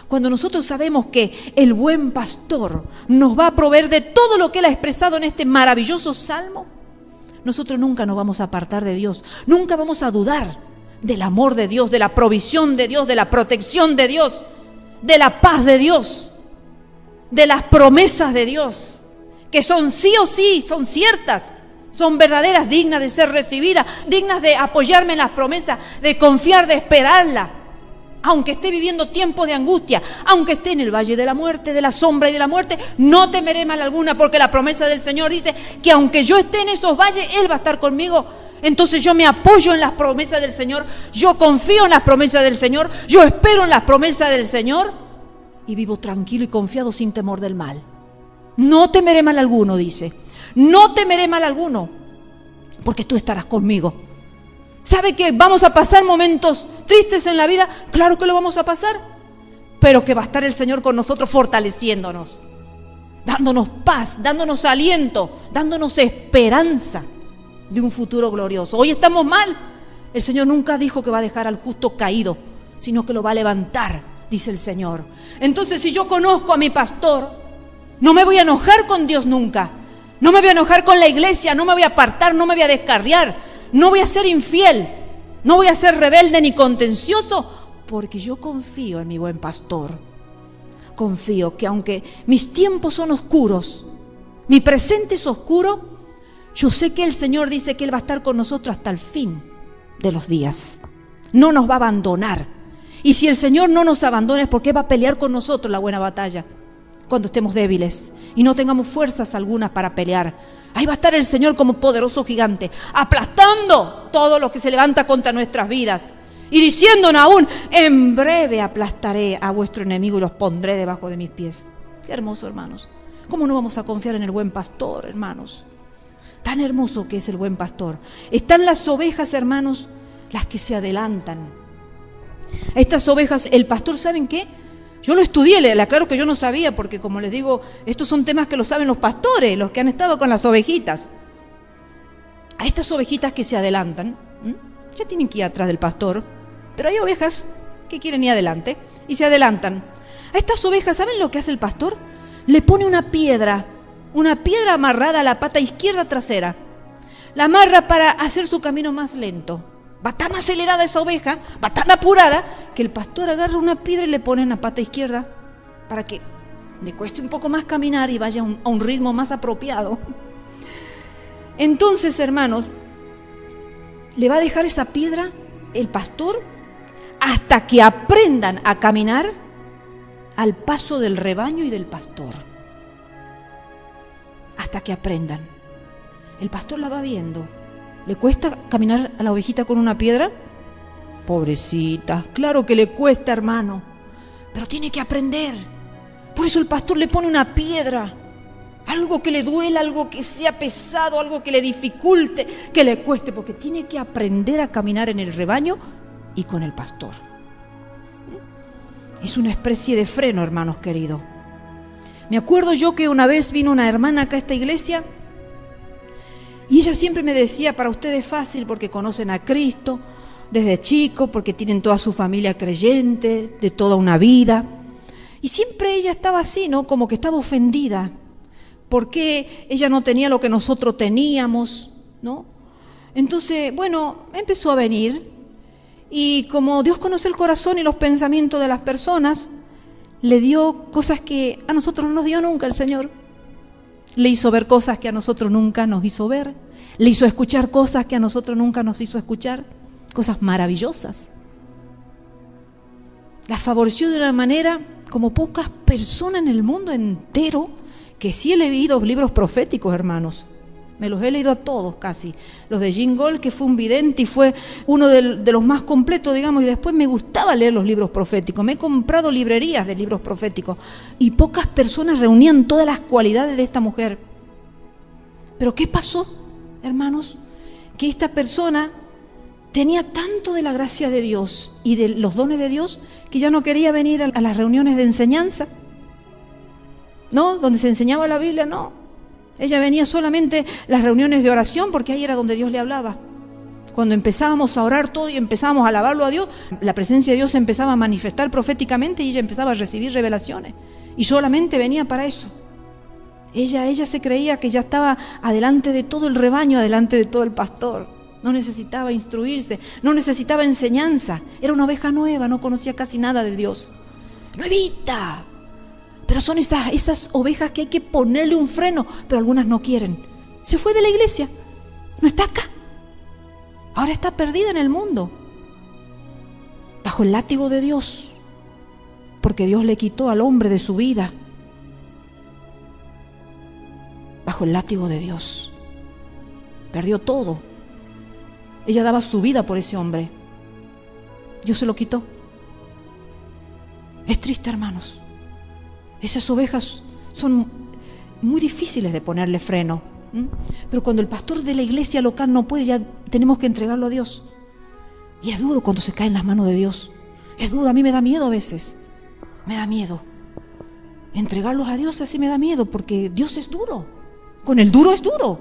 Cuando nosotros sabemos que el buen pastor nos va a proveer de todo lo que Él ha expresado en este maravilloso salmo, nosotros nunca nos vamos a apartar de Dios, nunca vamos a dudar del amor de Dios, de la provisión de Dios, de la protección de Dios, de la paz de Dios, de las promesas de Dios, que son sí o sí, son ciertas, son verdaderas, dignas de ser recibidas, dignas de apoyarme en las promesas, de confiar, de esperarla. Aunque esté viviendo tiempos de angustia, aunque esté en el valle de la muerte, de la sombra y de la muerte, no temeré mal alguna, porque la promesa del Señor dice que aunque yo esté en esos valles, Él va a estar conmigo. Entonces yo me apoyo en las promesas del Señor, yo confío en las promesas del Señor, yo espero en las promesas del Señor y vivo tranquilo y confiado sin temor del mal. No temeré mal alguno, dice. No temeré mal alguno, porque tú estarás conmigo. ¿Sabe que vamos a pasar momentos tristes en la vida? Claro que lo vamos a pasar, pero que va a estar el Señor con nosotros fortaleciéndonos, dándonos paz, dándonos aliento, dándonos esperanza de un futuro glorioso. Hoy estamos mal. El Señor nunca dijo que va a dejar al justo caído, sino que lo va a levantar, dice el Señor. Entonces, si yo conozco a mi pastor, no me voy a enojar con Dios nunca. No me voy a enojar con la iglesia, no me voy a apartar, no me voy a descarriar. No voy a ser infiel, no voy a ser rebelde ni contencioso, porque yo confío en mi buen pastor. Confío que aunque mis tiempos son oscuros, mi presente es oscuro, yo sé que el Señor dice que Él va a estar con nosotros hasta el fin de los días. No nos va a abandonar. Y si el Señor no nos abandona es porque va a pelear con nosotros la buena batalla cuando estemos débiles y no tengamos fuerzas algunas para pelear. Ahí va a estar el Señor como poderoso gigante, aplastando todo lo que se levanta contra nuestras vidas y diciéndonos aún, en breve aplastaré a vuestro enemigo y los pondré debajo de mis pies. Qué hermoso, hermanos. ¿Cómo no vamos a confiar en el buen pastor, hermanos? Tan hermoso que es el buen pastor. Están las ovejas, hermanos, las que se adelantan. A estas ovejas, el pastor, ¿saben qué? Yo lo estudié, le aclaro que yo no sabía, porque como les digo, estos son temas que lo saben los pastores, los que han estado con las ovejitas. A estas ovejitas que se adelantan, ya tienen que ir atrás del pastor, pero hay ovejas que quieren ir adelante y se adelantan. A estas ovejas, ¿saben lo que hace el pastor? Le pone una piedra amarrada a la pata izquierda trasera. La amarra para hacer su camino más lento. Va tan acelerada esa oveja, va tan apurada, que el pastor agarra una piedra y le pone en la pata izquierda para que le cueste un poco más caminar y vaya a un ritmo más apropiado. Entonces, hermanos, le va a dejar esa piedra el pastor hasta que aprendan a caminar al paso del rebaño y del pastor. Hasta que aprendan. El pastor la va viendo. ¿Le cuesta caminar a la ovejita con una piedra? Pobrecita, claro que le cuesta, hermano, pero tiene que aprender. Por eso el pastor le pone una piedra, algo que le duela, algo que sea pesado, algo que le dificulte, que le cueste, porque tiene que aprender a caminar en el rebaño y con el pastor. Es una especie de freno, hermanos queridos. Me acuerdo yo que una vez vino una hermana acá a esta iglesia y ella siempre me decía, para ustedes es fácil porque conocen a Cristo desde chico, porque tienen toda su familia creyente, de toda una vida. Y siempre ella estaba así, ¿no? Como que estaba ofendida, porque ella no tenía lo que nosotros teníamos, ¿no? Entonces, bueno, empezó a venir y como Dios conoce el corazón y los pensamientos de las personas, le dio cosas que a nosotros no nos dio nunca el Señor. Le hizo ver cosas que a nosotros nunca nos hizo ver. Le hizo escuchar cosas que a nosotros nunca nos hizo escuchar. Cosas maravillosas. La favoreció de una manera como pocas personas en el mundo entero, que sí he leído libros proféticos, hermanos. Me los he leído a todos casi. Los de Jim Gold, que fue un vidente y fue uno de los más completos, digamos, y después me gustaba leer los libros proféticos. Me he comprado librerías de libros proféticos y pocas personas reunían todas las cualidades de esta mujer. Pero ¿qué pasó, hermanos? Que esta persona tenía tanto de la gracia de Dios y de los dones de Dios que ya no quería venir a las reuniones de enseñanza, ¿no? Donde se enseñaba la Biblia, no. Ella venía solamente a las reuniones de oración porque ahí era donde Dios le hablaba. cuando empezábamos a orar todo y empezábamos a alabarlo a Dios, la presencia de Dios se empezaba a manifestar proféticamente y ella empezaba a recibir revelaciones. Y solamente venía para eso. Ella se creía que ya estaba adelante de todo el rebaño, adelante de todo el pastor. No necesitaba instruirse, no necesitaba enseñanza. Era una oveja nueva, no conocía casi nada de Dios. ¡Nuevita! Pero son esas ovejas que hay que ponerle un freno, pero algunas no quieren. Se fue de la iglesia, no está acá. Ahora está perdida en el mundo, bajo el látigo de Dios, porque Dios le quitó al hombre de su vida. Bajo el látigo de Dios. Perdió todo. Ella daba su vida por ese hombre. Dios se lo quitó. Es triste, hermanos. Esas ovejas son muy difíciles de ponerle freno. Pero cuando el pastor de la iglesia local no puede, ya tenemos que entregarlo a Dios. Y es duro cuando se cae en las manos de Dios. Es duro, a mí me da miedo a veces. Me da miedo. Entregarlos a Dios así me da miedo, porque Dios es duro. Con el duro es duro.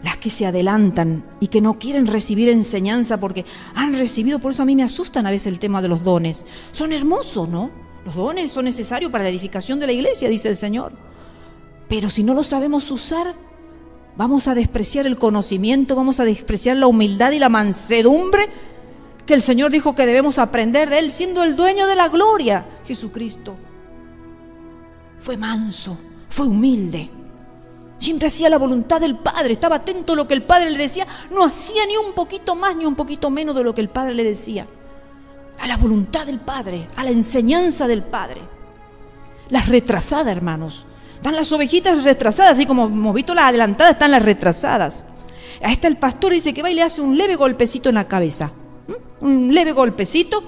Las que se adelantan y que no quieren recibir enseñanza porque han recibido, por eso a mí me asustan a veces el tema de los dones. Son hermosos, ¿no? Los dones son necesarios para la edificación de la iglesia, dice el Señor. Pero si no los sabemos usar, vamos a despreciar el conocimiento, vamos a despreciar la humildad y la mansedumbre que el Señor dijo que debemos aprender de Él, siendo el dueño de la gloria. Jesucristo fue manso, fue humilde. Siempre hacía la voluntad del Padre, estaba atento a lo que el Padre le decía, no hacía ni un poquito más ni un poquito menos de lo que el Padre le decía. A la voluntad del Padre, a la enseñanza del Padre. Las retrasadas, hermanos. Están las ovejitas retrasadas, así como hemos visto las adelantadas, están las retrasadas. Ahí está el pastor, dice que va y le hace un leve golpecito en la cabeza. Un leve golpecito.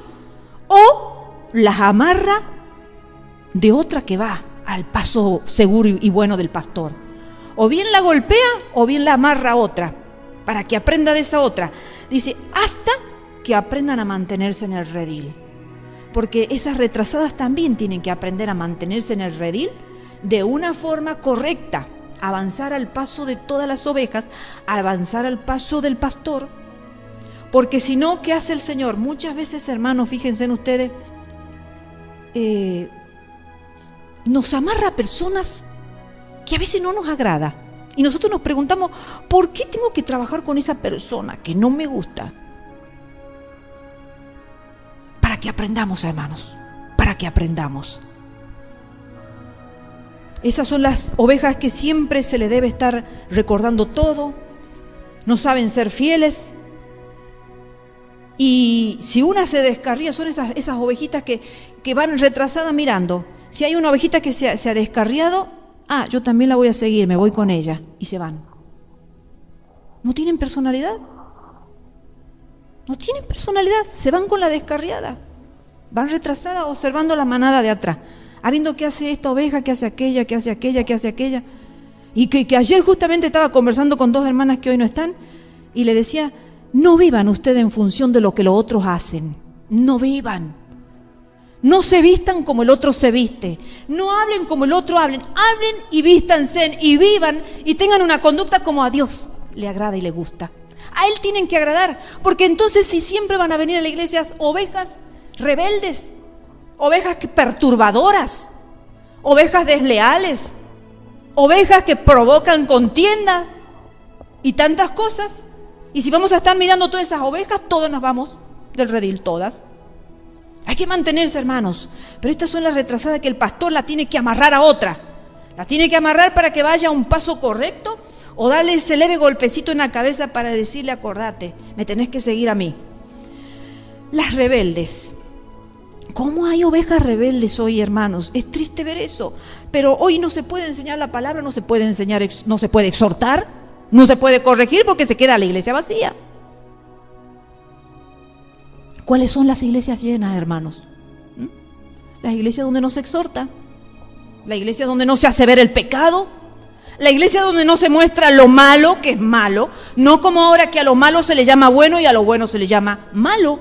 O las amarra de otra que va al paso seguro y bueno del pastor. O bien la golpea o bien la amarra a otra, para que aprenda de esa otra. Dice, hasta que aprendan a mantenerse en el redil. Porque esas retrasadas también tienen que aprender a mantenerse en el redil de una forma correcta, avanzar al paso de todas las ovejas, avanzar al paso del pastor. Porque si no, ¿qué hace el Señor? Muchas veces, hermanos, fíjense en ustedes, nos amarra a personas que a veces no nos agrada. Y nosotros nos preguntamos, ¿por qué tengo que trabajar con esa persona que no me gusta? Para que aprendamos, hermanos, para que aprendamos. Esas son las ovejas que siempre se le debe estar recordando todo, no saben ser fieles. Y si una se descarría, son esas ovejitas que van retrasadas mirando. Si hay una ovejita que se ha descarriado, yo también la voy a seguir, me voy con ella. Y se van. ¿No tienen personalidad? No tienen personalidad, se van con la descarriada. Van retrasadas observando la manada de atrás. Habiendo que hace esta oveja, que hace aquella, que hace aquella, que hace aquella. Y que ayer justamente estaba conversando con dos hermanas que hoy no están. Y le decía, no vivan ustedes en función de lo que los otros hacen. No vivan. No se vistan como el otro se viste. No hablen como el otro hablen. Hablen y vístanse y vivan y tengan una conducta como a Dios le agrada y le gusta. A Él tienen que agradar, porque entonces si siempre van a venir a la iglesia ovejas rebeldes, ovejas perturbadoras, ovejas desleales, ovejas que provocan contienda y tantas cosas. Y si vamos a estar mirando todas esas ovejas, todas nos vamos del redil, todas. Hay que mantenerse, hermanos, pero estas son las retrasadas que el pastor la tiene que amarrar a otra. La tiene que amarrar para que vaya a un paso correcto o darle ese leve golpecito en la cabeza para decirle, acordate, me tenés que seguir a mí. Las rebeldes. ¿Cómo hay ovejas rebeldes hoy, hermanos? Es triste ver eso, pero hoy no se puede enseñar la palabra, no se puede enseñar, no se puede exhortar, no se puede corregir porque se queda la iglesia vacía. ¿Cuáles son las iglesias llenas, hermanos? Las iglesias donde no se exhorta, la iglesia donde no se hace ver el pecado, la iglesia donde no se muestra lo malo que es malo, no como ahora que a lo malo se le llama bueno y a lo bueno se le llama malo.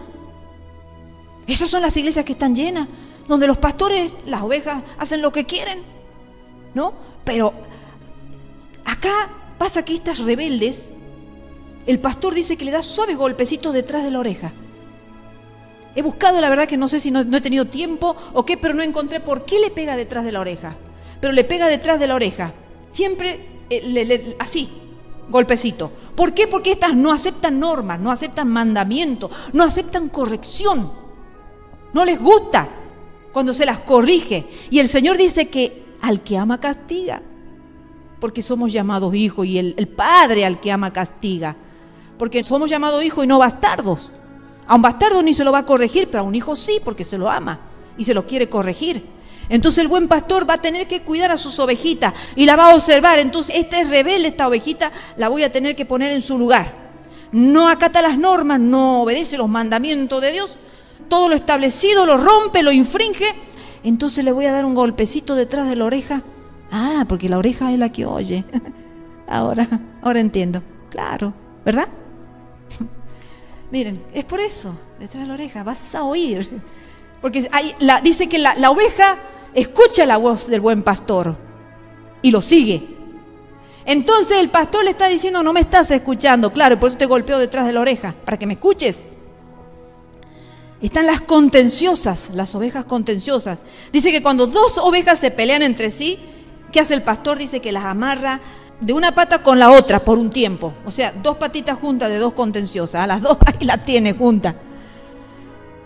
Esas son las iglesias que están llenas, donde los pastores, las ovejas, hacen lo que quieren, ¿no? Pero acá pasa que estas rebeldes el pastor dice que le da suaves golpecitos detrás de la oreja. He buscado, la verdad que no sé si no he tenido tiempo o qué, pero no encontré por qué le pega detrás de la oreja. Pero le pega detrás de la oreja. Siempre así, golpecito. ¿Por qué? Porque estas no aceptan normas, no aceptan mandamientos, no aceptan corrección. No les gusta cuando se las corrige. Y el Señor dice que al que ama castiga, porque somos llamados hijos, y el Padre al que ama castiga, porque somos llamados hijos y no bastardos. A un bastardo ni se lo va a corregir, pero a un hijo sí, porque se lo ama y se lo quiere corregir. Entonces el buen pastor va a tener que cuidar a sus ovejitas y la va a observar. Entonces esta es rebelde, esta ovejita la voy a tener que poner en su lugar. No acata las normas, no obedece los mandamientos de Dios, todo lo establecido lo rompe, lo infringe. Entonces le voy a dar un golpecito detrás de la oreja. Ah, porque la oreja es la que oye. Ahora entiendo. Claro, ¿verdad? Miren, es por eso, detrás de la oreja, vas a oír. Porque dice que la oveja escucha la voz del buen pastor y lo sigue. Entonces el pastor le está diciendo, no me estás escuchando. Claro, por eso te golpeo detrás de la oreja, para que me escuches. Están las contenciosas, las ovejas contenciosas. Dice que cuando dos ovejas se pelean entre sí, ¿qué hace el pastor? Dice que las amarra de una pata con la otra por un tiempo. O sea, dos patitas juntas de dos contenciosas. A las dos ahí la tiene junta.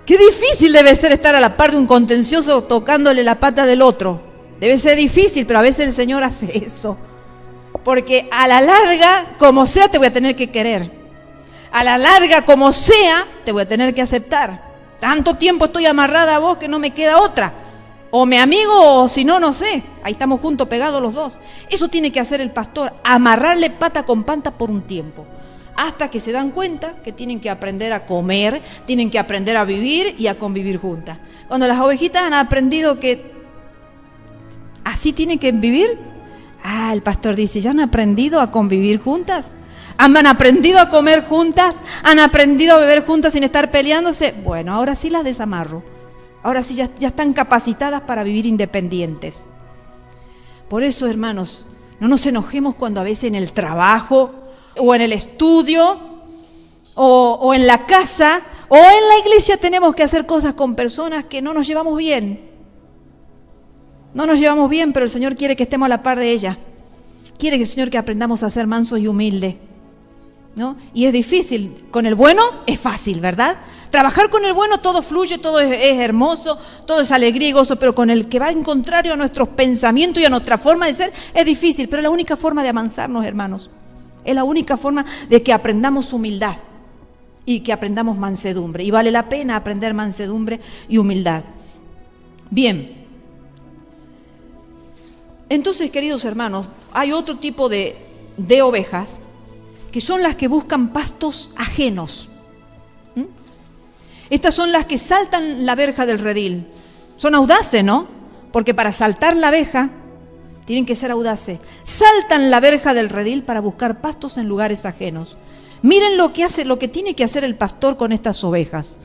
Qué difícil debe ser estar a la par de un contencioso tocándole la pata del otro. Debe ser difícil, pero a veces el Señor hace eso. Porque a la larga, como sea, te voy a tener que querer. A la larga, como sea, te voy a tener que aceptar. Tanto tiempo estoy amarrada a vos que no me queda otra. O me amigo o si no, no sé. Ahí estamos juntos, pegados los dos. Eso tiene que hacer el pastor, amarrarle pata con pata por un tiempo. Hasta que se dan cuenta que tienen que aprender a comer, tienen que aprender a vivir y a convivir juntas. Cuando las ovejitas han aprendido que así tienen que vivir, el pastor dice, ¿ya han aprendido a convivir juntas? ¿Han aprendido a comer juntas? ¿Han aprendido a beber juntas sin estar peleándose? Bueno, ahora sí las desamarro. Ahora sí ya están capacitadas para vivir independientes. Por eso, hermanos, no nos enojemos cuando a veces en el trabajo o en el estudio o en la casa o en la iglesia tenemos que hacer cosas con personas que no nos llevamos bien. No nos llevamos bien, pero el Señor quiere que estemos a la par de ella. Quiere que el Señor que aprendamos a ser mansos y humildes, ¿no? Y es difícil. Con el bueno es fácil, ¿verdad? Trabajar con el bueno todo fluye, todo es hermoso, todo es alegría y gozo, pero con el que va en contrario a nuestros pensamientos y a nuestra forma de ser es difícil, pero es la única forma de amansarnos, hermanos. Es la única forma de que aprendamos humildad y que aprendamos mansedumbre. Y vale la pena aprender mansedumbre y humildad. Bien. Entonces, queridos hermanos, hay otro tipo de ovejas que son las que buscan pastos ajenos. Estas son las que saltan la verja del redil. Son audaces, ¿no? Porque para saltar la verja tienen que ser audaces. Saltan la verja del redil para buscar pastos en lugares ajenos. Miren lo que tiene que hacer el pastor con estas ovejas.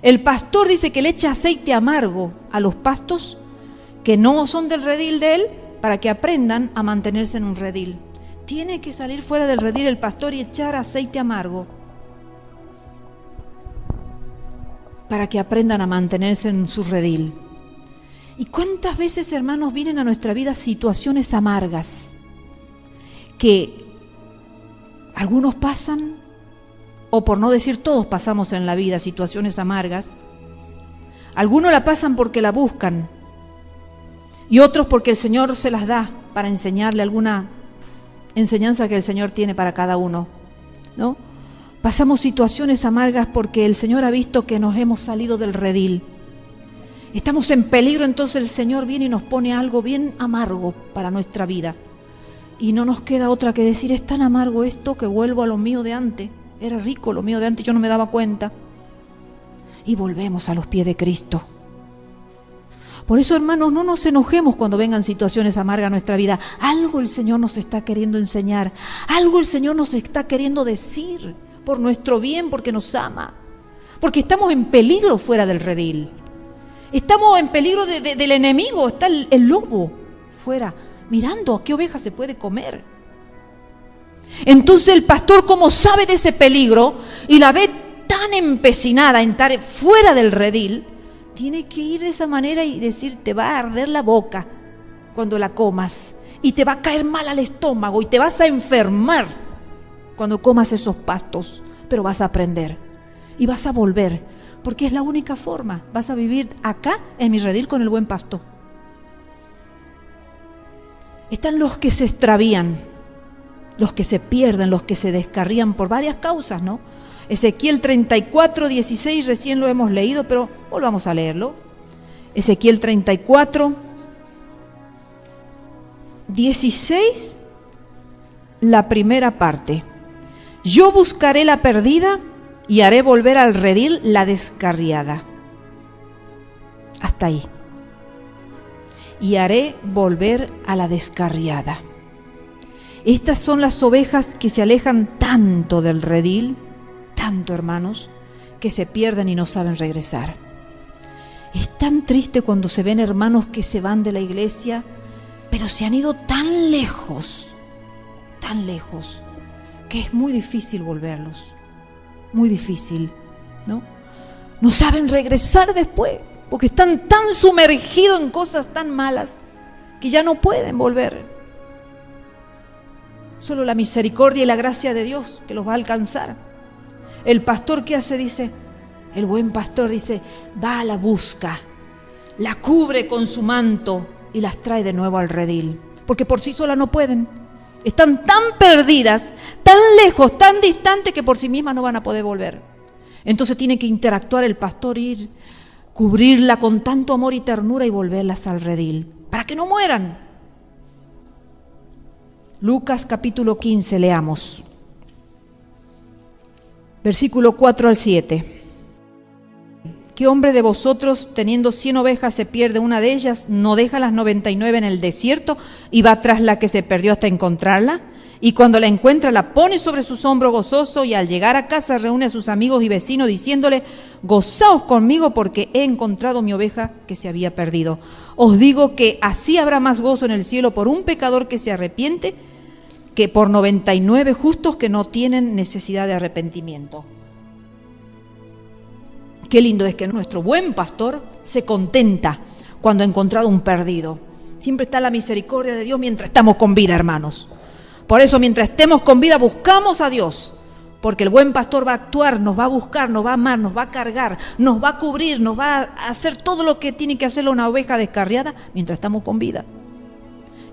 El pastor dice que le echa aceite amargo a los pastos que no son del redil de él, para que aprendan a mantenerse en un redil. Tiene que salir fuera del redil el pastor y echar aceite amargo para que aprendan a mantenerse en su redil. ¿Y cuántas veces, hermanos, vienen a nuestra vida situaciones amargas que algunos pasan, o por no decir todos pasamos en la vida situaciones amargas? Algunos la pasan porque la buscan y otros porque el Señor se las da para enseñarle alguna enseñanza que el Señor tiene para cada uno, ¿no? Pasamos situaciones amargas porque el Señor ha visto que nos hemos salido del redil. Estamos en peligro, entonces el Señor viene y nos pone algo bien amargo para nuestra vida. Y no nos queda otra que decir, es tan amargo esto que vuelvo a lo mío de antes. Era rico lo mío de antes, yo no me daba cuenta. Y volvemos a los pies de Cristo. Por eso, hermanos, no nos enojemos cuando vengan situaciones amargas a nuestra vida. Algo el Señor nos está queriendo enseñar. Algo el Señor nos está queriendo decir por nuestro bien, porque nos ama. Porque estamos en peligro fuera del redil. Estamos en peligro del enemigo. Está el lobo fuera, mirando a qué oveja se puede comer. Entonces el pastor, como sabe de ese peligro y la ve tan empecinada en estar fuera del redil, tiene que ir de esa manera y decir, te va a arder la boca cuando la comas y te va a caer mal al estómago y te vas a enfermar cuando comas esos pastos, pero vas a aprender y vas a volver, porque es la única forma. Vas a vivir acá en mi redil con el buen pasto. Están los que se extravían, los que se pierden, los que se descarrían por varias causas, ¿no? Ezequiel 34, 16, recién lo hemos leído, pero volvamos a leerlo. Ezequiel 34, 16, la primera parte. Yo buscaré la perdida y haré volver al redil la descarriada. Hasta ahí. Y haré volver a la descarriada. Estas son las ovejas que se alejan tanto del redil, tanto, hermanos, que se pierden y no saben regresar. Es tan triste cuando se ven hermanos que se van de la iglesia, pero se han ido tan lejos, que es muy difícil volverlos. Muy difícil, ¿no? No saben regresar después, porque están tan sumergidos en cosas tan malas que ya no pueden volver. Solo la misericordia y la gracia de Dios que los va a alcanzar. El pastor, ¿qué hace? Dice, el buen pastor dice, va a la busca, la cubre con su manto y las trae de nuevo al redil, porque por sí solas no pueden. Están tan perdidas, tan lejos, tan distantes que por sí mismas no van a poder volver. Entonces tiene que interactuar el pastor, ir, cubrirla con tanto amor y ternura y volverlas al redil, para que no mueran. Lucas capítulo 15, leamos. Versículo 4 al 7. ¿Qué hombre de vosotros, teniendo 100 ovejas, se pierde una de ellas, no deja las 99 en el desierto y va tras la que se perdió hasta encontrarla? Y cuando la encuentra, la pone sobre sus hombros gozoso, y al llegar a casa reúne a sus amigos y vecinos diciéndole, gozaos conmigo porque he encontrado mi oveja que se había perdido. Os digo que así habrá más gozo en el cielo por un pecador que se arrepiente que por 99 justos que no tienen necesidad de arrepentimiento. Qué lindo es que nuestro buen pastor se contenta cuando ha encontrado un perdido. Siempre está la misericordia de Dios mientras estamos con vida, hermanos. Por eso, mientras estemos con vida, buscamos a Dios, porque el buen pastor va a actuar, nos va a buscar, nos va a amar, nos va a cargar, nos va a cubrir, nos va a hacer todo lo que tiene que hacer una oveja descarriada mientras estamos con vida.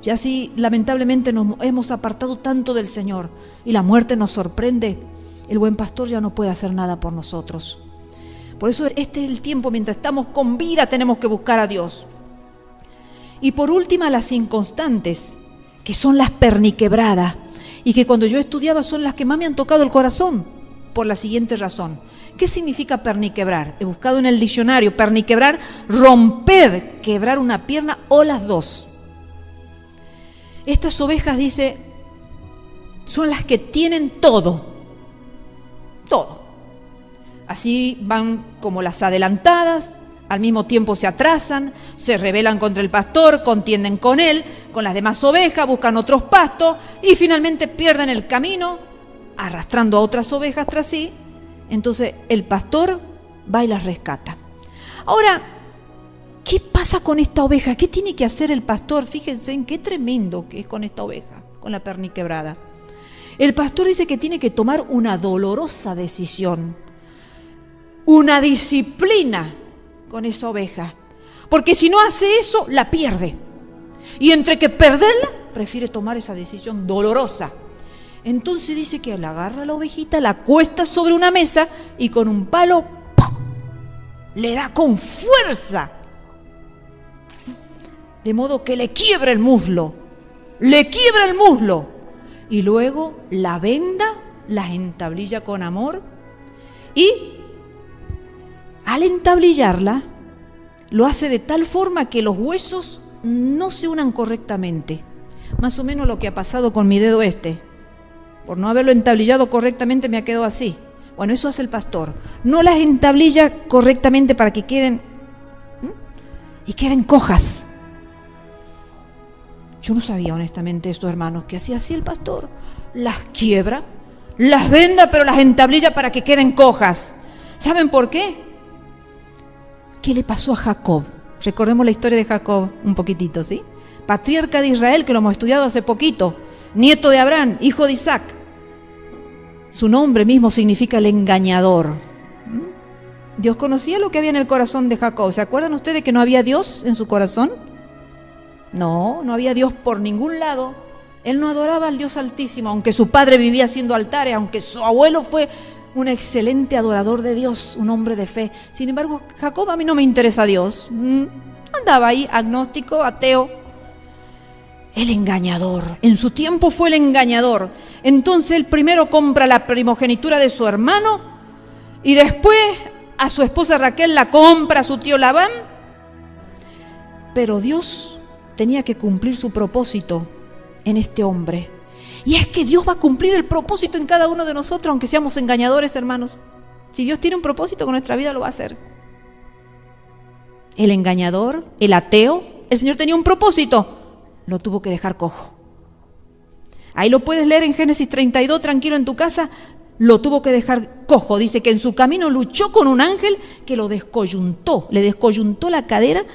Ya si lamentablemente nos hemos apartado tanto del Señor y la muerte nos sorprende, el buen pastor ya no puede hacer nada por nosotros. Por eso este es el tiempo, mientras estamos con vida tenemos que buscar a Dios. Y por última, las inconstantes, que son las perniquebradas, y que cuando yo estudiaba son las que más me han tocado el corazón, por la siguiente razón. ¿Qué significa perniquebrar? He buscado en el diccionario, perniquebrar, romper, quebrar una pierna o las dos. Estas ovejas, dice, son las que tienen todo. Así van como las adelantadas, al mismo tiempo se atrasan, se rebelan contra el pastor, contienden con él, con las demás ovejas, buscan otros pastos y finalmente pierden el camino, arrastrando a otras ovejas tras sí. Entonces el pastor va y las rescata. Ahora, ¿qué pasa con esta oveja? ¿Qué tiene que hacer el pastor? Fíjense en qué tremendo que es con esta oveja, con la perniquebrada. El pastor dice que tiene que tomar una dolorosa decisión, una disciplina con esa oveja, porque si no hace eso, la pierde. Y entre que perderla, prefiere tomar esa decisión dolorosa. Entonces dice que la agarra a la ovejita, la acuesta sobre una mesa y con un palo ¡pum!, le da con fuerza, de modo que le quiebra el muslo, y luego la venda, la entablilla con amor, y al entablillarla lo hace de tal forma que los huesos no se unan correctamente. Más o menos lo que ha pasado con mi dedo este. Por no haberlo entablillado correctamente me ha quedado así. Bueno, eso hace el pastor. No las entablilla correctamente para que queden cojas. Yo no sabía honestamente esto, hermanos, que hacía así el pastor. Las quiebra, las venda, pero las entablilla para que queden cojas. ¿Saben por qué? ¿Qué le pasó a Jacob? Recordemos la historia de Jacob un poquitito, ¿sí? Patriarca de Israel, que lo hemos estudiado hace poquito, nieto de Abraham, hijo de Isaac. Su nombre mismo significa el engañador. Dios conocía lo que había en el corazón de Jacob. ¿Se acuerdan ustedes que no había Dios en su corazón? No había Dios por ningún lado. Él no adoraba al Dios Altísimo, aunque su padre vivía haciendo altares, aunque su abuelo fue un excelente adorador de Dios, un hombre de fe. Sin embargo, Jacob, a mí no me interesa Dios. Andaba ahí, agnóstico, ateo. El engañador. En su tiempo fue el engañador. Entonces él primero compra la primogenitura de su hermano y después a su esposa Raquel la compra a su tío Labán. Pero Dios tenía que cumplir su propósito en este hombre. Y es que Dios va a cumplir el propósito en cada uno de nosotros, aunque seamos engañadores, hermanos. Si Dios tiene un propósito con nuestra vida, lo va a hacer. El engañador, el ateo, el Señor tenía un propósito, lo tuvo que dejar cojo. Ahí lo puedes leer en Génesis 32, tranquilo en tu casa. Lo tuvo que dejar cojo. Dice que en su camino luchó con un ángel que lo descoyuntó, le descoyuntó la cadera,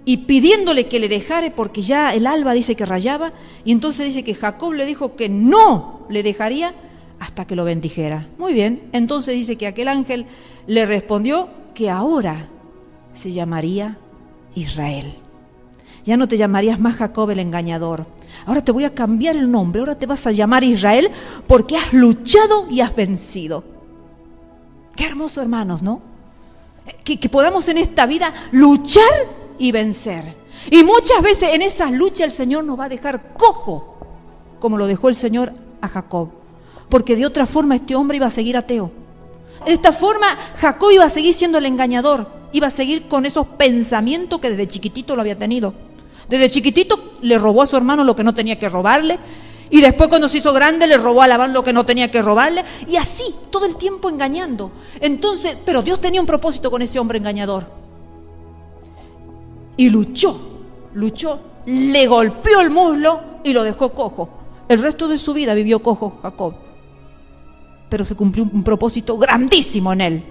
y pidiéndole que le dejara, porque ya el alba dice que rayaba, y entonces dice que Jacob le dijo que no le dejaría hasta que lo bendijera. Muy bien, entonces dice que aquel ángel le respondió que ahora se llamaría Israel. Ya no te llamarías más Jacob el engañador. Ahora te voy a cambiar el nombre, ahora te vas a llamar Israel porque has luchado y has vencido. Qué hermoso, hermanos, ¿no? Que podamos en esta vida luchar y vencer. Y muchas veces en esas luchas el Señor nos va a dejar cojo, como lo dejó el Señor a Jacob, porque de otra forma este hombre iba a seguir ateo. De esta forma Jacob iba a seguir siendo el engañador, iba a seguir con esos pensamientos que desde chiquitito lo había tenido. Desde chiquitito le robó a su hermano lo que no tenía que robarle, y después cuando se hizo grande le robó a Labán lo que no tenía que robarle, y así todo el tiempo engañando. Entonces, pero Dios tenía un propósito con ese hombre engañador. Y luchó, le golpeó el muslo y lo dejó cojo. El resto de su vida vivió cojo Jacob. Pero se cumplió un propósito grandísimo en él.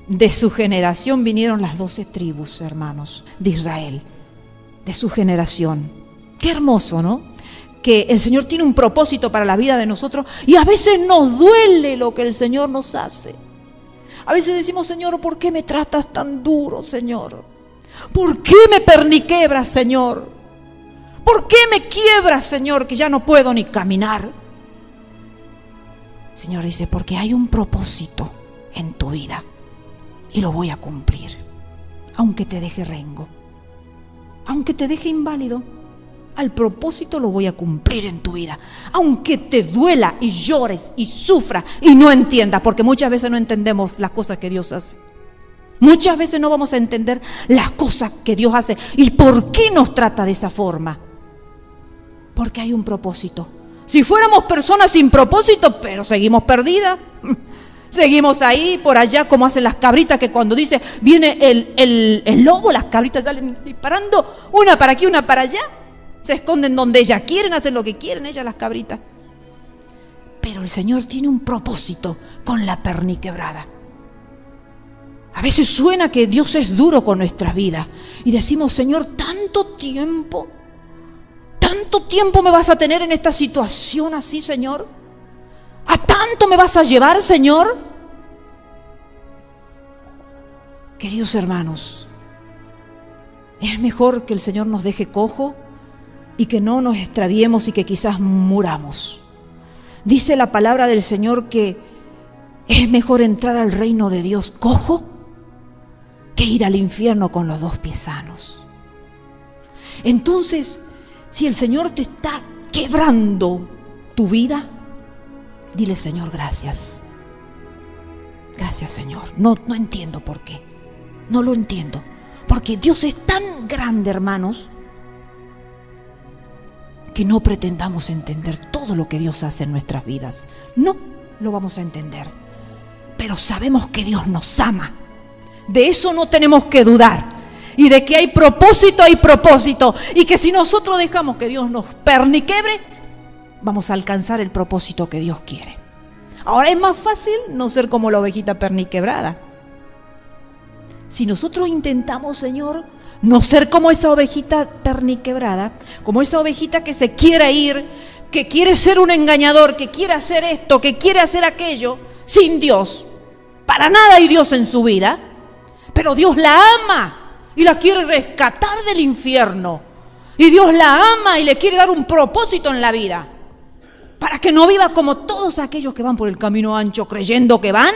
De su generación vinieron las 12 tribus, hermanos, de Israel. De su generación. Qué hermoso, ¿no? Que el Señor tiene un propósito para la vida de nosotros y a veces nos duele lo que el Señor nos hace. A veces decimos, Señor, ¿por qué me tratas tan duro, Señor? ¿Por qué me perniquebras, Señor? ¿Por qué me quiebras, Señor, que ya no puedo ni caminar? El Señor dice, porque hay un propósito en tu vida y lo voy a cumplir, aunque te deje rengo, aunque te deje inválido. Al propósito lo voy a cumplir en tu vida, aunque te duela y llores y sufras y no entiendas, porque muchas veces no entendemos las cosas que Dios hace. Muchas veces no vamos a entender las cosas que Dios hace y por qué nos trata de esa forma. Porque hay un propósito. Si fuéramos personas sin propósito, pero seguimos perdidas. Seguimos ahí, por allá, como hacen las cabritas, que cuando dice viene el lobo, las cabritas salen disparando, una para aquí, una para allá. Se esconden donde ellas quieren, hacen lo que quieren ellas, las cabritas. Pero el Señor tiene un propósito con la perniquebrada. A veces suena que Dios es duro con nuestras vidas y decimos, Señor, tanto tiempo me vas a tener en esta situación así, Señor. ¿A tanto me vas a llevar, Señor? Queridos hermanos, es mejor que el Señor nos deje cojo y que no nos extraviemos y que quizás muramos. Dice la palabra del Señor que es mejor entrar al reino de Dios cojo que ir al infierno con los 2 pies sanos. Entonces, si el Señor te está quebrando tu vida, dile, Señor, gracias. Gracias, Señor. No entiendo por qué. No lo entiendo. Porque Dios es tan grande, hermanos, que no pretendamos entender todo lo que Dios hace en nuestras vidas. No lo vamos a entender. Pero sabemos que Dios nos ama. De eso no tenemos que dudar. Y de que hay propósito. Y que si nosotros dejamos que Dios nos perniquebre, vamos a alcanzar el propósito que Dios quiere. Ahora es más fácil no ser como la ovejita perniquebrada. Si nosotros intentamos, Señor, no ser como esa ovejita perniquebrada, como esa ovejita que se quiere ir, que quiere ser un engañador, que quiere hacer esto, que quiere hacer aquello, sin Dios. Para nada hay Dios en su vida, pero Dios la ama y la quiere rescatar del infierno. Y Dios la ama y le quiere dar un propósito en la vida, para que no viva como todos aquellos que van por el camino ancho creyendo que van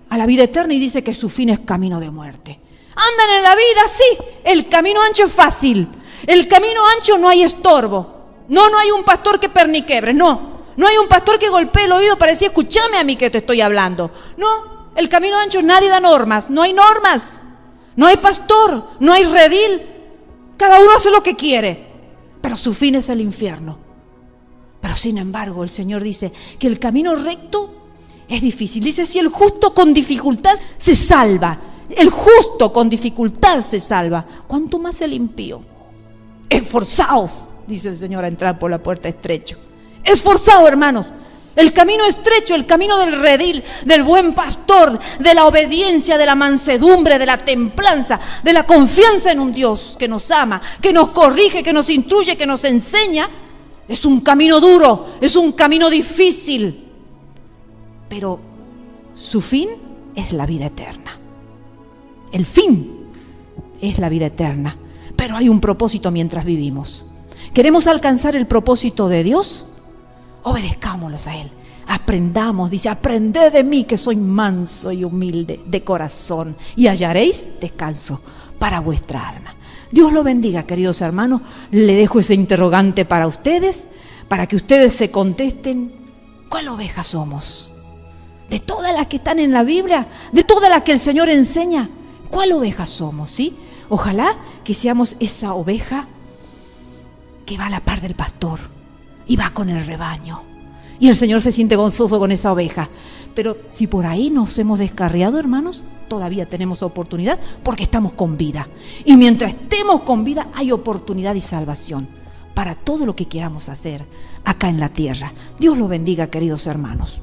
a la vida eterna y dice que su fin es camino de muerte. Andan en la vida, sí, el camino ancho es fácil, el camino ancho no hay estorbo, no hay un pastor que perniquebre, no hay un pastor que golpee el oído para decir, escúchame a mí que te estoy hablando. No, el camino ancho nadie da normas, no hay pastor, no hay redil, cada uno hace lo que quiere, pero su fin es el infierno. Pero sin embargo el Señor dice que el camino recto es difícil. Dice, si el justo con dificultad se salva, el justo con dificultad se salva, ¿cuánto más el impío? Esforzaos, dice el Señor, a entrar por la puerta estrecha. Esforzaos, hermanos. El camino estrecho, el camino del redil, del buen pastor, de la obediencia, de la mansedumbre, de la templanza, de la confianza en un Dios que nos ama, que nos corrige, que nos instruye, que nos enseña. Es un camino duro, es un camino difícil, pero su fin es la vida eterna. El fin es la vida eterna, pero hay un propósito mientras vivimos. ¿Queremos alcanzar el propósito de Dios? Obedezcámoslos a Él. Aprendamos, dice, aprended de mí que soy manso y humilde de corazón y hallaréis descanso para vuestra alma. Dios lo bendiga, queridos hermanos. Le dejo ese interrogante para ustedes, para que ustedes se contesten, ¿cuál oveja somos? De todas las que están en la Biblia, de todas las que el Señor enseña, ¿cuál oveja somos? ¿Sí? Ojalá que seamos esa oveja que va a la par del pastor y va con el rebaño. Y el Señor se siente gozoso con esa oveja. Pero si por ahí nos hemos descarriado, hermanos, todavía tenemos oportunidad porque estamos con vida. Y mientras estemos con vida hay oportunidad y salvación para todo lo que queramos hacer acá en la tierra. Dios lo bendiga, queridos hermanos.